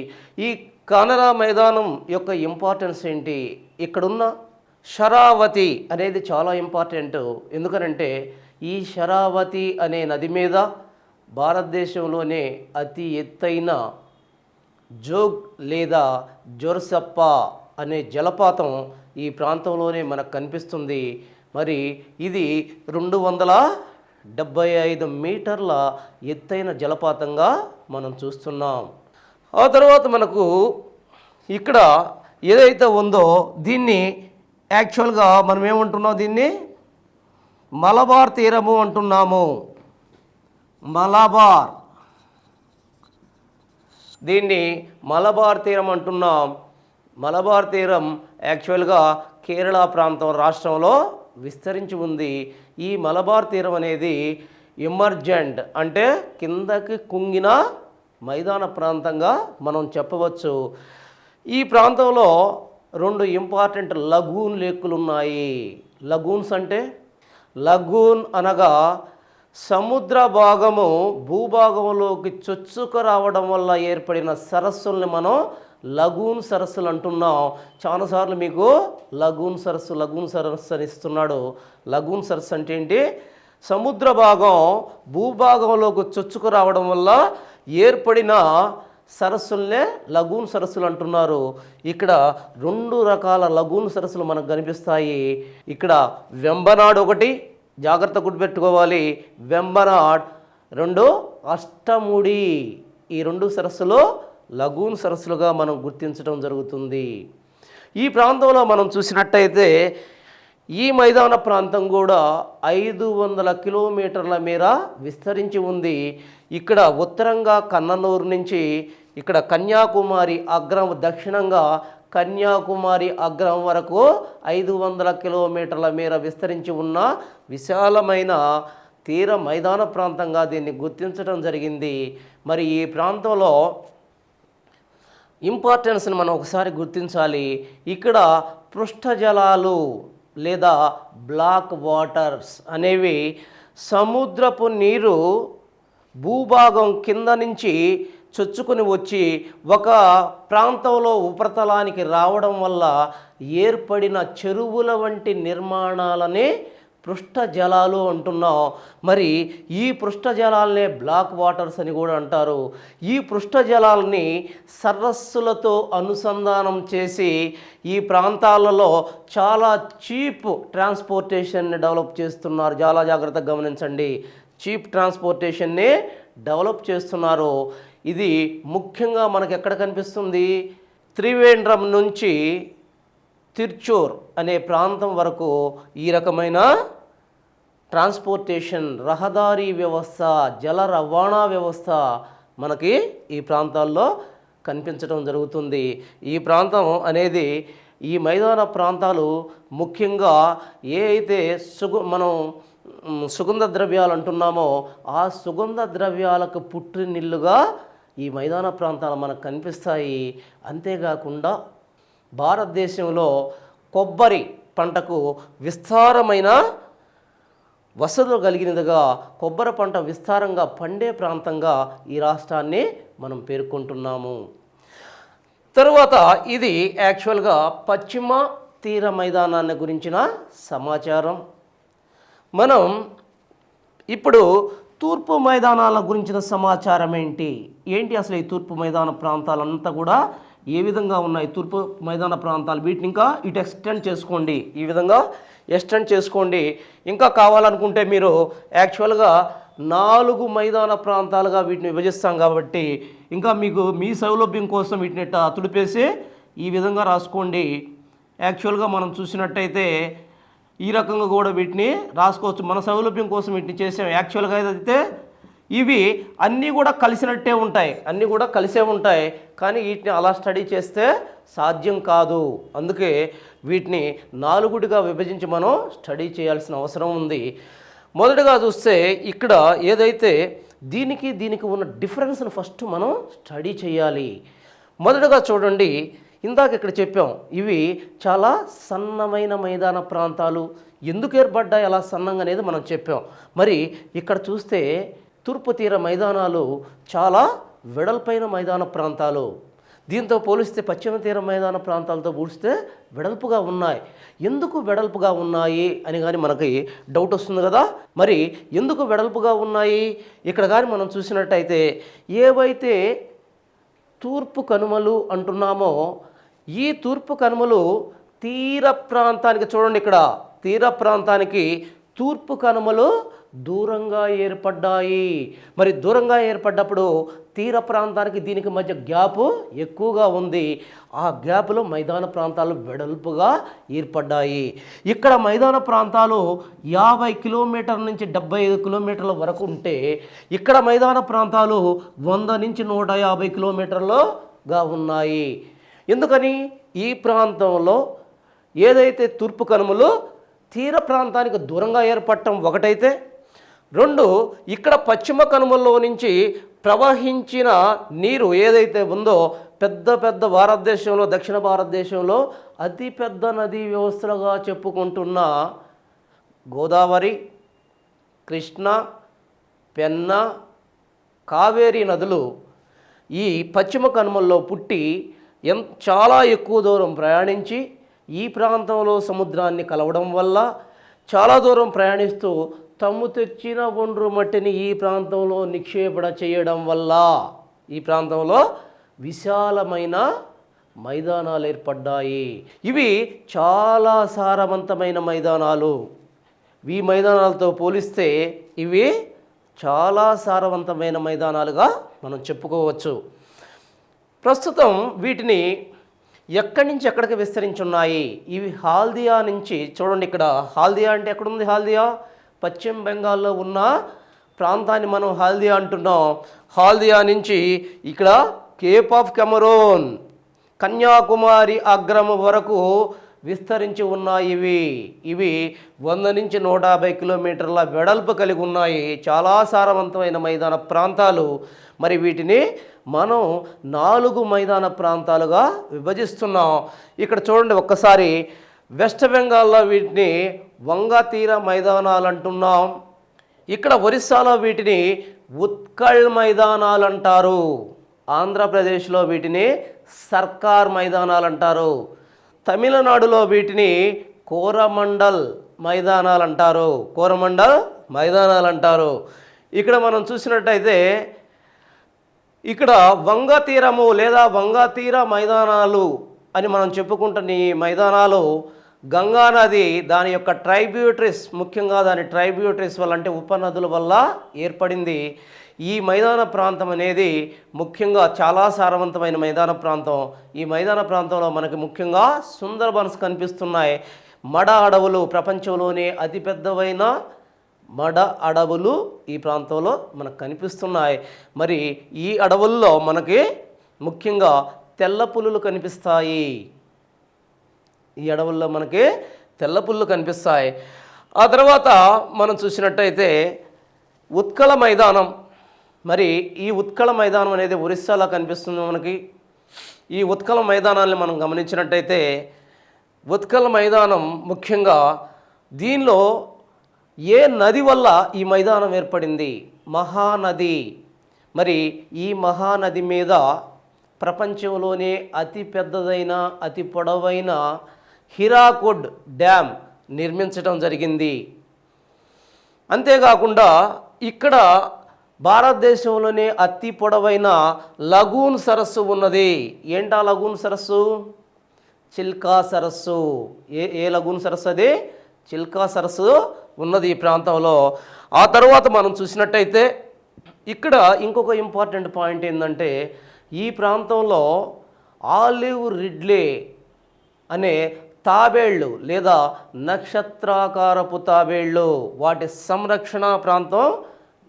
ఈ కెనరా మైదానం యొక్క ఇంపార్టెన్స్ ఏంటి? ఇక్కడున్న శరావతి అనేది చాలా ఇంపార్టెంట్. ఎందుకనంటే ఈ శరావతి అనే నది మీద భారతదేశంలోనే అతి ఎత్తైన జోగ్ లేదా జోర్సప్ప అనే జలపాతం ఈ ప్రాంతంలోనే మనకు కనిపిస్తుంది. మరి ఇది 275 మీటర్ల ఎత్తైన జలపాతంగా మనం చూస్తున్నాం. ఆ తర్వాత మనకు ఇక్కడ ఏదైతే ఉందో దీన్ని యాక్చువల్గా మనం ఏమంటున్నాం, దీన్ని మలబార్ తీరము అంటున్నాము. మలబార్, దీన్ని మలబార్ తీరం అంటున్నాం. మలబార్ తీరం యాక్చువల్గా కేరళ ప్రాంతం రాష్ట్రంలో విస్తరించి ఉంది. ఈ మలబార్ తీరం అనేది ఎమర్జెంట్ అంటే కిందకి కుంగిన మైదాన ప్రాంతంగా మనం చెప్పవచ్చు. ఈ ప్రాంతంలో 2 ఇంపార్టెంట్ లగూన్ లేకులు ఉన్నాయి. లగూన్స్ అంటే, లగూన్ అనగా సముద్ర భాగము భూభాగంలోకి చొచ్చుకు రావడం వల్ల ఏర్పడిన సరస్సుల్ని మనం లగూన్ సరస్సులు అంటున్నాం. చాలాసార్లు మీకు లగూన్ సరస్సు అని ఇస్తున్నాడు. లగూన్ సరస్సు అంటే ఏంటి? సముద్ర భాగం భూభాగంలోకి చొచ్చుకు రావడం వల్ల ఏర్పడిన సరస్సులనే లగూన్ సరస్సులు అంటున్నారు. ఇక్కడ 2 రకాల లగూన్ సరస్సులు మనకు కనిపిస్తాయి. ఇక్కడ వెంబనాడ్ ఒకటి, జాగ్రత్త గుర్తుపెట్టుకోవాలి, వెంబనాడ్. 2 అష్టముడి. ఈ 2 సరస్సులు లగూన్ సరస్సులుగా మనం గుర్తించడం జరుగుతుంది. ఈ ప్రాంతంలో మనం చూసినట్టయితే ఈ మైదాన ప్రాంతం కూడా 500 కిలోమీటర్ల మేర విస్తరించి ఉంది. ఇక్కడ ఉత్తరంగా కన్ననూరు నుంచి ఇక్కడ కన్యాకుమారి అగ్రం, దక్షిణంగా కన్యాకుమారి అగ్రం వరకు 500 కిలోమీటర్ల మేర విస్తరించి ఉన్న విశాలమైన తీర మైదాన ప్రాంతంగా దీన్ని గుర్తించడం జరిగింది. మరి ఈ ప్రాంతంలో ఇంపార్టెన్స్ని మనం ఒకసారి గుర్తించాలి. ఇక్కడ పృష్ఠ జలాలు లేదా బ్లాక్ వాటర్స్ అనేవి సముద్రపు నీరు భూభాగం కింద నుంచి చొచ్చుకొని వచ్చి ఒక ప్రాంతంలో ఉపరితలానికి రావడం వల్ల ఏర్పడిన చెరువుల వంటి నిర్మాణాలనే పృష్ఠ జలాలు అంటున్నాం. మరి ఈ పృష్ఠ జలాలనే బ్లాక్ వాటర్స్ అని కూడా అంటారు. ఈ పృష్ఠ జలాలని సరస్సులతో అనుసంధానం చేసి ఈ ప్రాంతాలలో చాలా చీప్ ట్రాన్స్పోర్టేషన్ని డెవలప్ చేస్తున్నారు. చాలా జాగ్రత్తగా గమనించండి, చీప్ ట్రాన్స్పోర్టేషన్ని డెవలప్ చేస్తున్నారు. ఇది ముఖ్యంగా మనకు ఎక్కడ కనిపిస్తుంది? త్రివేంద్రం నుంచి తిరుచూర్ అనే ప్రాంతం వరకు ఈ రకమైన ట్రాన్స్పోర్టేషన్, రహదారీ వ్యవస్థ, జల రవాణా వ్యవస్థ మనకి ఈ ప్రాంతాల్లో కనిపించడం జరుగుతుంది. ఈ ప్రాంతం అనేది, ఈ మైదాన ప్రాంతాలు ముఖ్యంగా ఏ అయితే మనం సుగంధ ద్రవ్యాలు అంటున్నామో ఆ సుగంధ ద్రవ్యాలకు పుట్టినిల్లుగా ఈ మైదాన ప్రాంతాలు మనకు కనిపిస్తాయి. అంతేకాకుండా భారతదేశంలో కొబ్బరి పంటకు విస్తారమైన వసతులు కలిగినదిగా, కొబ్బరి పంట విస్తారంగా పండే ప్రాంతంగా ఈ రాష్ట్రాన్ని మనం పేర్కొంటున్నాము. తరువాత ఇది యాక్చువల్గా పశ్చిమ తీర మైదానాన్ని గురించిన సమాచారం. మనం ఇప్పుడు తూర్పు మైదానాల గురించిన సమాచారం ఏంటి అసలు ఈ తూర్పు మైదాన ప్రాంతాలంతా కూడా ఏ విధంగా ఉన్నాయి? తూర్పు మైదాన ప్రాంతాలు, వీటిని ఇంకా ఇటు ఎక్స్టెండ్ చేసుకోండి, ఈ విధంగా ఎక్స్టెండ్ చేసుకోండి. ఇంకా కావాలనుకుంటే మీరు యాక్చువల్గా 4 మైదాన ప్రాంతాలుగా వీటిని విభజిస్తాం కాబట్టి ఇంకా మీకు మీ సౌలభ్యం కోసం వీటిని తుడిపేసి ఈ విధంగా రాసుకోండి. యాక్చువల్గా మనం చూసినట్టయితే ఈ రకంగా కూడా వీటిని రాసుకోవచ్చు. మన సౌలభ్యం కోసం వీటిని చేసాం. యాక్చువల్గా అయితే ఇవి అన్నీ కూడా కలిసినట్టే ఉంటాయి, అన్నీ కూడా కలిసే ఉంటాయి. కానీ వీటిని అలా స్టడీ చేస్తే సాధ్యం కాదు. అందుకే వీటిని 4గా విభజించి మనం స్టడీ చేయాల్సిన అవసరం ఉంది. మొదటగా చూస్తే ఇక్కడ ఏదైతే దీనికి ఉన్న డిఫరెన్స్ని ఫస్ట్ మనం స్టడీ చేయాలి. మొదటగా చూడండి, ఇందాక ఇక్కడ చెప్పాం ఇవి చాలా సన్నమైన మైదాన ప్రాంతాలు. ఎందుకు ఏర్పడ్డాయి అలా సన్నంగా అనేది మనం చెప్పాం. మరి ఇక్కడ చూస్తే తూర్పు తీర మైదానాలు చాలా వెడల్పైన మైదాన ప్రాంతాలు. దీంతో పోలిస్తే పశ్చిమ తీర మైదాన ప్రాంతాలతో పోలిస్తే వెడల్పుగా ఉన్నాయి. ఎందుకు వెడల్పుగా ఉన్నాయి అని కానీ మనకి డౌట్ వస్తుంది కదా. మరి ఎందుకు వెడల్పుగా ఉన్నాయి ఇక్కడ కానీ మనం చూసినట్టయితే, ఏవైతే తూర్పు కనుమలు అంటున్నామో ఈ తూర్పు కనుమలు తీర ప్రాంతానికి, చూడండి ఇక్కడ తీర ప్రాంతానికి తూర్పు కనుమలు దూరంగా ఏర్పడ్డాయి. మరి దూరంగా ఏర్పడ్డప్పుడు తీర ప్రాంతానికి దీనికి మధ్య గ్యాప్ ఎక్కువగా ఉంది. ఆ గ్యాప్లో మైదాన ప్రాంతాలు వెడల్పుగా ఏర్పడ్డాయి. ఇక్కడ మైదాన ప్రాంతాలు 50 కిలోమీటర్ల నుంచి 75 కిలోమీటర్ల వరకు ఉంటే, ఇక్కడ మైదాన ప్రాంతాలు 100 నుంచి 150 కిలోమీటర్లుగా ఉన్నాయి. ఎందుకని? ఈ ప్రాంతంలో ఏదైతే తూర్పు కనుమలు తీర ప్రాంతానికి దూరంగా ఏర్పడటం ఒకటైతే, 2 ఇక్కడ పశ్చిమ కనుమల్లో నుంచి ప్రవహించిన నీరు ఏదైతే ఉందో, పెద్ద పెద్ద భారతదేశంలో, దక్షిణ భారతదేశంలో అతిపెద్ద నదీ వ్యవస్థలుగా చెప్పుకుంటున్న గోదావరి, కృష్ణ, పెన్నా, కావేరీ నదులు ఈ పశ్చిమ కనుమల్లో పుట్టి చాలా ఎక్కువ దూరం ప్రయాణించి ఈ ప్రాంతంలో సముద్రాన్ని కలవడం వల్ల చాలా దూరం ప్రయాణిస్తూ తమ్ము తెచ్చిన ఒండ్రు మట్టిని ఈ ప్రాంతంలో నిక్షేపణ చేయడం వల్ల ఈ ప్రాంతంలో విశాలమైన మైదానాలు ఏర్పడ్డాయి. ఇవి చాలా సారవంతమైన మైదానాలు. ఈ మైదానాలతో పోలిస్తే ఇవి చాలా సారవంతమైన మైదానాలుగా మనం చెప్పుకోవచ్చు. ప్రస్తుతం వీటిని ఎక్కడి నుంచి ఎక్కడికి విస్తరించున్నాయి? ఇవి హాల్దియా నుంచి, చూడండి ఇక్కడ హాల్దియా అంటే ఎక్కడుంది? హాల్దియా పశ్చిమ బెంగాల్లో ఉన్న ప్రాంతాన్ని మనం హాల్దియా అంటున్నాం. హాల్దియా నుంచి ఇక్కడ కేప్ ఆఫ్ కెమరూన్, కన్యాకుమారి అగ్రము వరకు విస్తరించి ఉన్నాయి. ఇవి 100 నుంచి 150 కిలోమీటర్ల వెడల్పు కలిగి ఉన్నాయి. చాలా సారవంతమైన మైదాన ప్రాంతాలు. మరి వీటిని మనం 4 మైదాన ప్రాంతాలుగా విభజిస్తున్నాం. ఇక్కడ చూడండి ఒక్కసారి, వెస్ట్ బెంగాల్లో వీటిని వంగ తీర మైదానాలు అంటున్నాం. ఇక్కడ ఒరిస్సాలో వీటిని ఉత్కళ్ మైదానాలు అంటారు. ఆంధ్రప్రదేశ్లో వీటిని సర్కార్ మైదానాలు అంటారు. తమిళనాడులో వీటిని కోరమండల్ మైదానాలు అంటారు. కోరమండల్ మైదానాలు అంటారు. ఇక్కడ మనం చూసినట్టయితే ఇక్కడ వంగ తీరము లేదా వంగ తీర మైదానాలు అని మనం చెప్పుకుంటున్న ఈ మైదానాలు గంగా నది దాని యొక్క ట్రైబ్యూటరీస్, ముఖ్యంగా దాని ట్రైబ్యూటరీస్ వల్ల అంటే ఉపనదుల వల్ల ఏర్పడింది. ఈ మైదాన ప్రాంతం అనేది ముఖ్యంగా చాలా సారవంతమైన మైదాన ప్రాంతం. ఈ మైదాన ప్రాంతంలో మనకి ముఖ్యంగా సుందర్బన్స్ కనిపిస్తున్నాయి. మడ అడవులు, ప్రపంచంలోనే అతిపెద్దవైన మడ అడవులు ఈ ప్రాంతంలో మనకు కనిపిస్తున్నాయి. మరి ఈ అడవుల్లో మనకి ముఖ్యంగా తెల్ల పులులు కనిపిస్తాయి. ఈ అడవుల్లో మనకి తెల్ల పులులు కనిపిస్తాయి. ఆ తర్వాత మనం చూసినట్టయితే ఉత్కళ మైదానం. మరి ఈ ఉత్కళ మైదానం అనేది ఒరిస్సాలో కనిపిస్తుంది మనకి. ఈ ఉత్కళ మైదానాన్ని మనం గమనించినట్టయితే, ఉత్కళ మైదానం ముఖ్యంగా దీనిలో ఏ నది వల్ల ఈ మైదానం ఏర్పడింది? మహానది. మరి ఈ మహానది మీద ప్రపంచంలోనే అతి పెద్దదైన అతి పొడవైన హిరాకుడ్ డ్యామ్ నిర్మించడం జరిగింది. అంతేకాకుండా ఇక్కడ భారతదేశంలోనే అతి పొడవైన లగూన్ సరస్సు ఉన్నది. ఏంటా లగూన్ సరస్సు? చిల్కా సరస్సు. ఏ లగూన్ సరస్సు అది? చిల్కా సరస్సు ఉన్నది ఈ ప్రాంతంలో. ఆ తర్వాత మనం చూసినట్టయితే ఇక్కడ ఇంకొక ఇంపార్టెంట్ పాయింట్ ఏంటంటే, ఈ ప్రాంతంలో ఆలివ్ రిడ్లే అనే తాబేళ్ళు లేదా నక్షత్రాకారపు తాబేళ్ళు, వాటి సంరక్షణ ప్రాంతం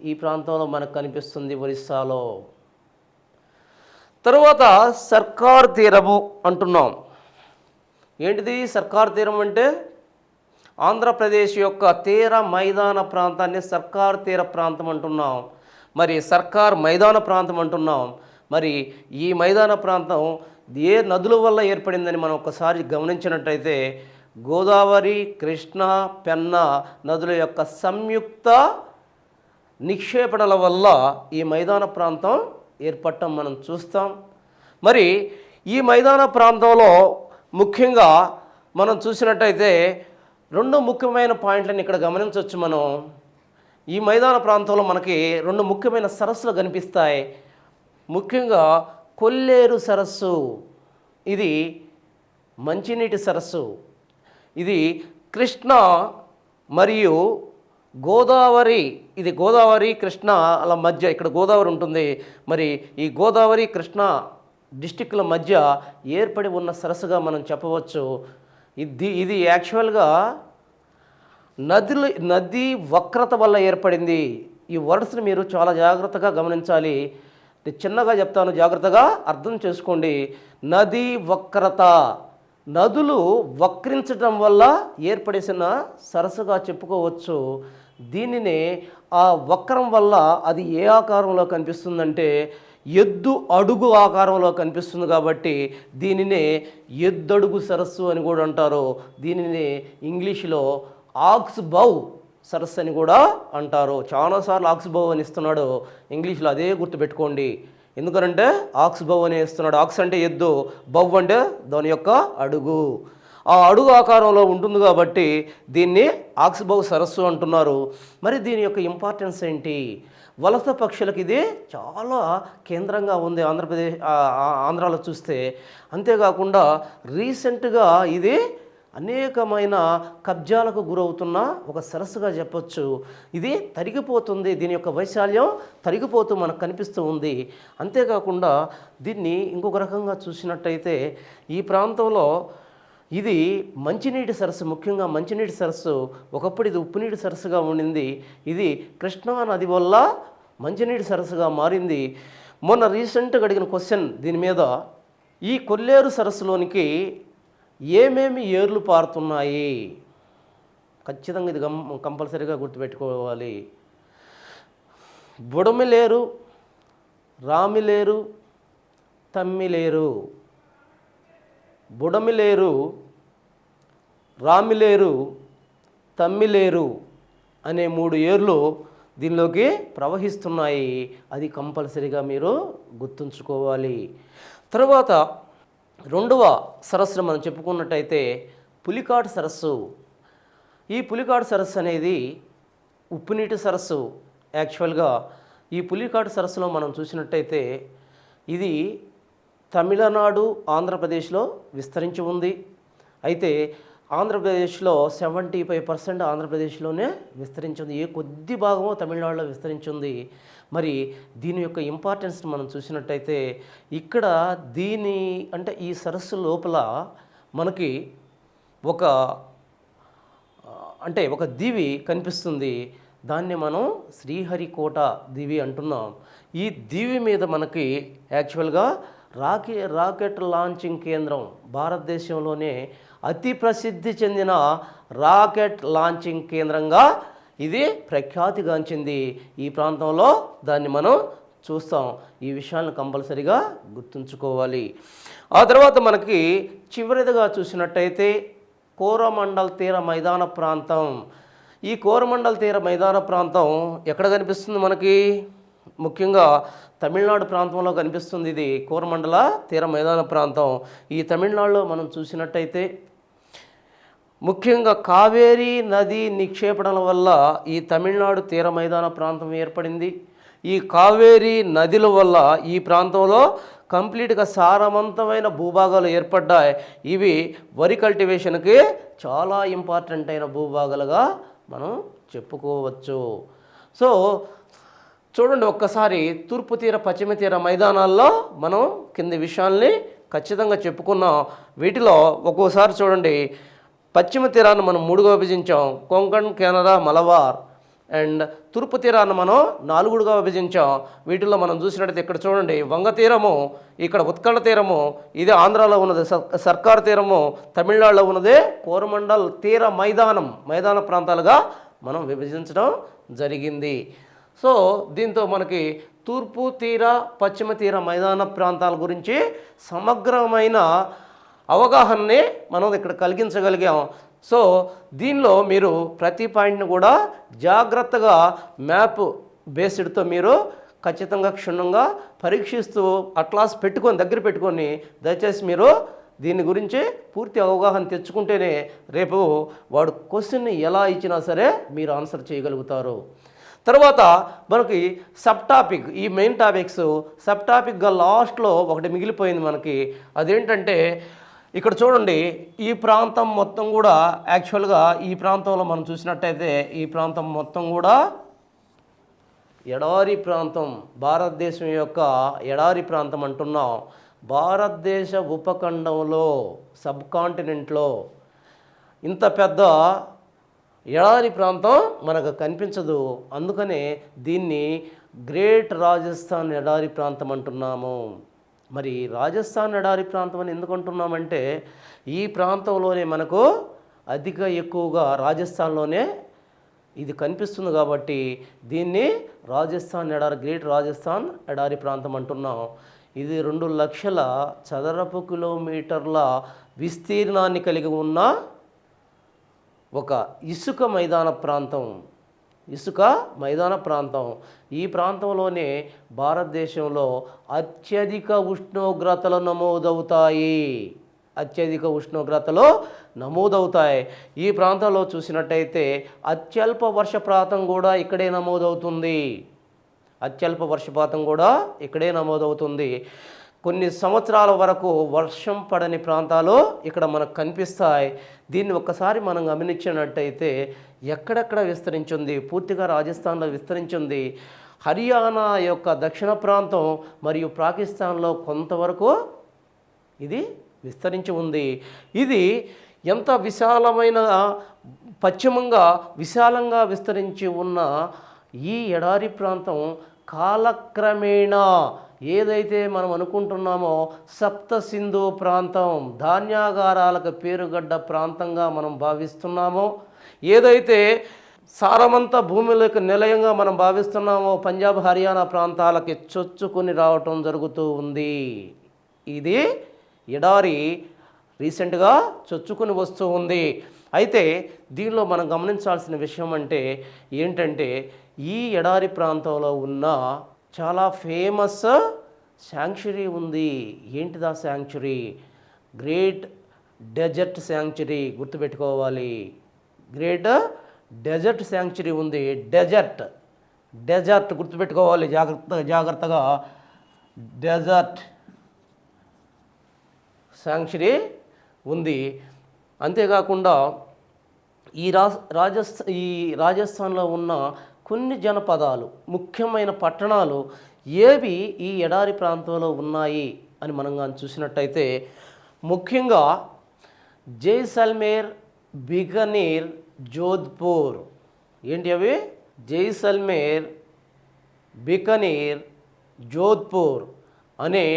ఈ ప్రాంతంలో మనకు కనిపిస్తుంది ఒరిస్సాలో. తరువాత సర్కార్ తీరము అంటున్నాం. ఏంటిది సర్కార్ తీరం అంటే? ఆంధ్రప్రదేశ్ యొక్క తీర మైదాన ప్రాంతాన్ని సర్కార్ తీర ప్రాంతం అంటున్నాం. మరి సర్కార్ మైదాన ప్రాంతం అంటున్నాం. మరి ఈ మైదాన ప్రాంతం ఏ నదుల వల్ల ఏర్పడిందని మనం ఒకసారి గమనించినట్టయితే, గోదావరి, కృష్ణ, పెన్నా నదుల యొక్క సంయుక్త నిక్షేపణల వల్ల ఈ మైదాన ప్రాంతం ఏర్పడటం మనం చూస్తాం. మరి ఈ మైదాన ప్రాంతంలో ముఖ్యంగా మనం చూసినట్టయితే 2 ముఖ్యమైన పాయింట్లను ఇక్కడ గమనించవచ్చు మనం. ఈ మైదాన ప్రాంతంలో మనకి 2 ముఖ్యమైన సరస్సులు కనిపిస్తాయి. ముఖ్యంగా కొల్లేరు సరస్సు, ఇది మంచినీటి సరస్సు. ఇది కృష్ణా మరియు గోదావరి, ఇది గోదావరి కృష్ణాల మధ్య, ఇక్కడ గోదావరి ఉంటుంది. మరి ఈ గోదావరి కృష్ణా డిస్టిక్ల మధ్య ఏర్పడి ఉన్న సరస్సుగా మనం చెప్పవచ్చు. ఇది యాక్చువల్గా నది వక్రత వల్ల ఏర్పడింది. ఈ వర్డ్స్ని మీరు చాలా జాగ్రత్తగా గమనించాలి. నేను చిన్నగా చెప్తాను, జాగ్రత్తగా అర్థం చేసుకోండి. నది వక్రత, నదులు వక్రించడం వల్ల ఏర్పడేసిన సరస్సుగా చెప్పుకోవచ్చు. దీనినే ఆ వక్రం వల్ల అది ఏ ఆకారంలో కనిపిస్తుందంటే ఎద్దు అడుగు ఆకారంలో కనిపిస్తుంది. కాబట్టి దీనినే ఎద్దడుగు సరస్సు అని కూడా అంటారు. దీనిని ఇంగ్లీష్లో ఆక్స్ బౌ సరస్సు అని కూడా అంటారు. చాలాసార్లు ఆక్స్ బౌ అని ఇస్తున్నాడు ఇంగ్లీష్లో, అదే గుర్తుపెట్టుకోండి. ఎందుకంటే ఆక్స్ బౌ అని ఇస్తున్నాడు. ఆక్స్ అంటే ఎద్దు, బౌ అంటే దాని యొక్క అడుగు. ఆ అడుగు ఆకారంలో ఉంటుంది కాబట్టి దీన్ని ఆక్స్ బౌ సరస్సు అంటున్నారు. మరి దీని యొక్క ఇంపార్టెన్స్ ఏంటి? వలస పక్షులకు ఇది చాలా కేంద్రంగా ఉంది ఆంధ్రాలో చూస్తే. అంతేకాకుండా రీసెంట్గా ఇది అనేకమైన కబ్జాలకు గురవుతున్న ఒక సరస్సుగా చెప్పొచ్చు. ఇది తరిగిపోతుంది, దీని యొక్క వైశాల్యం తరిగిపోతూ మనకు కనిపిస్తూ ఉంది. అంతేకాకుండా దీన్ని ఇంకొక రకంగా చూసినట్టయితే ఈ ప్రాంతంలో ఇది మంచినీటి సరస్సు, ముఖ్యంగా మంచినీటి సరస్సు. ఒకప్పుడు ఇది ఉప్పునీటి సరస్సుగా ఉండింది. ఇది కృష్ణా నది వల్ల మంచినీటి సరస్సుగా మారింది. మొన్న రీసెంట్గా అడిగిన క్వశ్చన్ దీని మీద, ఈ కొల్లేరు సరస్సులోనికి ఏమేమి ఏర్లు పారుతున్నాయి? ఖచ్చితంగా ఇది కంపల్సరీగా గుర్తుపెట్టుకోవాలి. బుడమిలేరు, రామిలేరు, తమ్మిలేరు. బుడమిలేరు, రామిలేరు, తమ్మిలేరు అనే 3 ఏర్లు దీనిలోకి ప్రవహిస్తున్నాయి. అది కంపల్సరీగా మీరు గుర్తుంచుకోవాలి. తర్వాత 2వ సరస్సును మనం చెప్పుకున్నట్టయితే పులికాట్ సరస్సు. ఈ పులికాట్ సరస్సు అనేది ఉప్పునీటి సరస్సు. యాక్చువల్గా ఈ పులికాట్ సరస్సులో మనం చూసినట్టయితే ఇది తమిళనాడు, ఆంధ్రప్రదేశ్లో విస్తరించి ఉంది. అయితే ఆంధ్రప్రదేశ్లో 75% ఆంధ్రప్రదేశ్లోనే విస్తరించింది. ఏ కొద్ది భాగమో తమిళనాడులో విస్తరించింది. మరి దీని యొక్క ఇంపార్టెన్స్ మనం చూసినట్టయితే ఇక్కడ ఈ సరస్సు లోపల మనకి ఒక దీవి కనిపిస్తుంది. దాన్ని మనం శ్రీహరికోట దీవి అంటున్నాం. ఈ దీవి మీద మనకి యాక్చువల్గా రాకెట్ లాంచింగ్ కేంద్రం, భారతదేశంలోనే అతి ప్రసిద్ధి చెందిన రాకెట్ లాంచింగ్ కేంద్రంగా ఇది ప్రఖ్యాతిగాంచింది. ఈ ప్రాంతంలో దాన్ని మనం చూస్తాం. ఈ విషయాలను కంపల్సరీగా గుర్తుంచుకోవాలి. ఆ తర్వాత మనకి చివరిదిగా చూసినట్టయితే కోరమండల్ తీర మైదాన ప్రాంతం. ఈ కోరమండల్ తీర మైదాన ప్రాంతం ఎక్కడ కనిపిస్తుంది మనకి? ముఖ్యంగా తమిళనాడు ప్రాంతంలో కనిపిస్తుంది. ఇది కోరమండల తీర మైదాన ప్రాంతం. ఈ తమిళనాడులో మనం చూసినట్టయితే ముఖ్యంగా కావేరీ నది నిక్షేపణల వల్ల ఈ తమిళనాడు తీర మైదాన ప్రాంతం ఏర్పడింది. ఈ కావేరీ నదుల వల్ల ఈ ప్రాంతంలో కంప్లీట్గా సారవంతమైన భూభాగాలు ఏర్పడ్డాయి. ఇవి వరి కల్టివేషన్కి చాలా ఇంపార్టెంట్ అయిన భూభాగాలుగా మనం చెప్పుకోవచ్చు. సో చూడండి, ఒక్కసారి తూర్పు తీర, పశ్చిమ తీర మైదానాల్లో మనం కింది విషయాల్ని ఖచ్చితంగా చెప్పుకున్నాం. వీటిలో ఒక్కోసారి చూడండి, పశ్చిమ తీరాన్ని మనం 3గా విభజించాం, కొంకణ్, కెనరా, మలబార్. అండ్ తూర్పు తీరాన్ని మనం 4గా విభజించాం. వీటిల్లో మనం చూసినట్టయితే ఇక్కడ చూడండి, వంగ తీరము, ఇక్కడ ఉత్కళ తీరము, ఇది ఆంధ్రాలో ఉన్నది సర్కార్ తీరము, తమిళనాడులో ఉన్నది కోరమండల్ తీర మైదాన ప్రాంతాలుగా మనం విభజించడం జరిగింది. సో దీంతో మనకి తూర్పు తీర, పశ్చిమ తీర మైదాన ప్రాంతాల గురించి సమగ్రమైన అవగాహనని మనం ఇక్కడ కలిగించగలిగాం. సో దీనిలో మీరు ప్రతి పాయింట్ని కూడా జాగ్రత్తగా మ్యాప్ బేస్డ్తో మీరు ఖచ్చితంగా క్షుణ్ణంగా పరీక్షిస్తూ అట్లాస్ పెట్టుకొని దగ్గర పెట్టుకొని దయచేసి మీరు దీని గురించి పూర్తి అవగాహన తెచ్చుకుంటేనే రేపు వాడు క్వశ్చన్ని ఎలా ఇచ్చినా సరే మీరు ఆన్సర్ చేయగలుగుతారు. తర్వాత మనకి సబ్ టాపిక్, ఈ మెయిన్ టాపిక్స్ సబ్ టాపిక్గా లాస్ట్లో ఒకటి మిగిలిపోయింది మనకి. అదేంటంటే ఇక్కడ చూడండి, ఈ ప్రాంతం మొత్తం కూడా యాక్చువల్గా ఈ ప్రాంతంలో మనం చూసినట్టయితే ఈ ప్రాంతం మొత్తం కూడా ఎడారి ప్రాంతం, భారతదేశం యొక్క ఎడారి ప్రాంతం అంటున్నాం. భారతదేశ ఉపఖండంలో సబ్ కాంటినెంట్లో ఇంత పెద్ద ఎడారి ప్రాంతం మనకు కనిపించదు. అందుకనే దీన్ని గ్రేట్ రాజస్థాన్ ఎడారి ప్రాంతం అంటున్నాము. మరి రాజస్థాన్ ఎడారి ప్రాంతం అని ఎందుకు అంటున్నామంటే ఈ ప్రాంతంలోనే మనకు ఎక్కువగా రాజస్థాన్లోనే ఇది కనిపిస్తుంది కాబట్టి దీన్ని రాజస్థాన్ ఎడారి, గ్రేట్ రాజస్థాన్ ఎడారి ప్రాంతం అంటున్నాం. ఇది 2 లక్షల చదరపు కిలోమీటర్ల విస్తీర్ణాన్ని కలిగి ఉన్న ఒక ఇసుక మైదాన ప్రాంతం. ఈ ప్రాంతంలోనే భారతదేశంలో అత్యధిక ఉష్ణోగ్రతలు నమోదవుతాయి. ఈ ప్రాంతంలో చూసినట్టయితే అత్యల్ప వర్షపాతం కూడా ఇక్కడే నమోదవుతుంది. కొన్ని సంవత్సరాల వరకు వర్షం పడని ప్రాంతాలు ఇక్కడ మనకు కనిపిస్తాయి. దీన్ని ఒక్కసారి మనం గమనించినట్టయితే ఎక్కడెక్కడ విస్తరించింది, పూర్తిగా రాజస్థాన్లో విస్తరించింది. హర్యానా యొక్క దక్షిణ ప్రాంతం మరియు పాకిస్తాన్లో కొంతవరకు ఇది విస్తరించి ఉంది. ఇది ఎంత విశాలమైన విశాలంగా విస్తరించి ఉన్న ఈ ఎడారి ప్రాంతం కాలక్రమేణా ఏదైతే మనం అనుకుంటున్నామో సప్త సింధు ప్రాంతం, ధాన్యాగారాలకు పేరుగడ్డ ప్రాంతంగా మనం భావిస్తున్నామో, ఏదైతే సారమంతా భూమిలోకి నిలయంగా మనం భావిస్తున్నామో పంజాబ్ హర్యానా ప్రాంతాలకి చొచ్చుకొని రావటం జరుగుతూ ఉంది. ఇది ఎడారి రీసెంట్గా చొచ్చుకొని వస్తూ ఉంది. అయితే దీనిలో మనం గమనించాల్సిన విషయం ఏంటంటే ఈ ఎడారి ప్రాంతంలో ఉన్న చాలా ఫేమస్ శాంక్చురీ ఉంది. ఏంటిదా శాంక్చురీ? Great desert sanctuary. గుర్తుపెట్టుకోవాలి, గ్రేట్ డెజర్ట్ శాంక్చురీ ఉంది. డెజర్ట్ గుర్తుపెట్టుకోవాలి జాగ్రత్తగా. డెజర్ట్ శాంక్చురీ ఉంది. అంతేకాకుండా ఈ రాజస్థాన్లో ఉన్న కొన్ని జనపదాలు, ముఖ్యమైన పట్టణాలు ఏవి ఈ ఎడారి ప్రాంతంలో ఉన్నాయి అని మనం కానీ చూసినట్టయితే ముఖ్యంగా జైసల్మేర్, బికనీర్, జోధ్పూర్. ఏంటి అవి? జైసల్మేర్, బికనీర్, జోధ్పూర్ అనే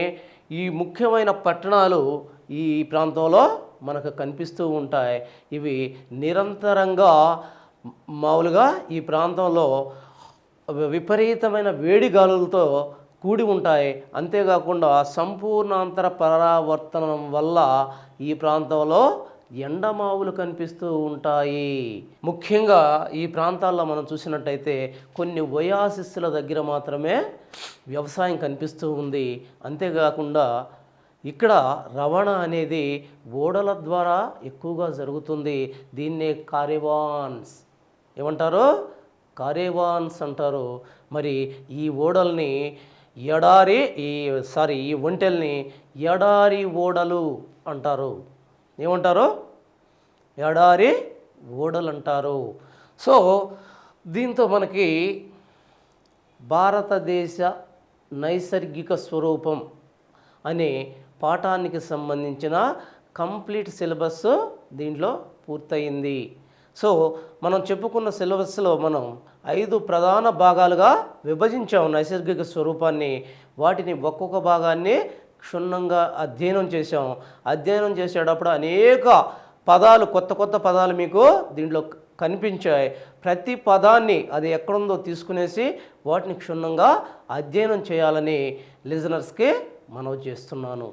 ఈ ముఖ్యమైన పట్టణాలు ఈ ప్రాంతంలో మనకు కనిపిస్తూ ఉంటాయి. ఇవి నిరంతరంగా మామూలుగా ఈ ప్రాంతంలో విపరీతమైన వేడి గాలులతో కూడి ఉంటాయి. అంతేకాకుండా సంపూర్ణాంతర పరావర్తనం వల్ల ఈ ప్రాంతంలో ఎండమావులు కనిపిస్తూ ఉంటాయి. ముఖ్యంగా ఈ ప్రాంతాల్లో మనం చూసినట్టయితే కొన్ని ఒయాసిస్ల దగ్గర మాత్రమే వ్యవసాయం కనిపిస్తూ ఉంది. అంతేకాకుండా ఇక్కడ రవాణా అనేది ఓడల ద్వారా ఎక్కువగా జరుగుతుంది. దీన్నే కారేవాన్స్ ఏమంటారు? కారేవాన్స్ అంటారు. మరి ఈ ఓడల్ని ఈ ఒంటెల్ని ఎడారి ఓడలు అంటారు. ఏమంటారు? ఎడారి ఓడలు అంటారు. సో దీంతో మనకి భారతదేశ నైసర్గిక స్వరూపం అనే పాఠానికి సంబంధించిన కంప్లీట్ సిలబస్ దీంట్లో పూర్తయింది. సో మనం చెప్పుకున్న సిలబస్లో మనం 5 ప్రధాన భాగాలుగా విభజించాము నైసర్గిక స్వరూపాన్ని. వాటిని ఒక్కొక్క భాగాన్ని క్షుణ్ణంగా అధ్యయనం చేశాం. అధ్యయనం చేసేటప్పుడు అనేక పదాలు, కొత్త పదాలు మీకు దీంట్లో కనిపించాయి. ప్రతి పదాన్ని అది ఎక్కడుందో తీసుకునేసి వాటిని క్షుణ్ణంగా అధ్యయనం చేయాలని లిజనర్స్కి మనవి చేస్తున్నాను.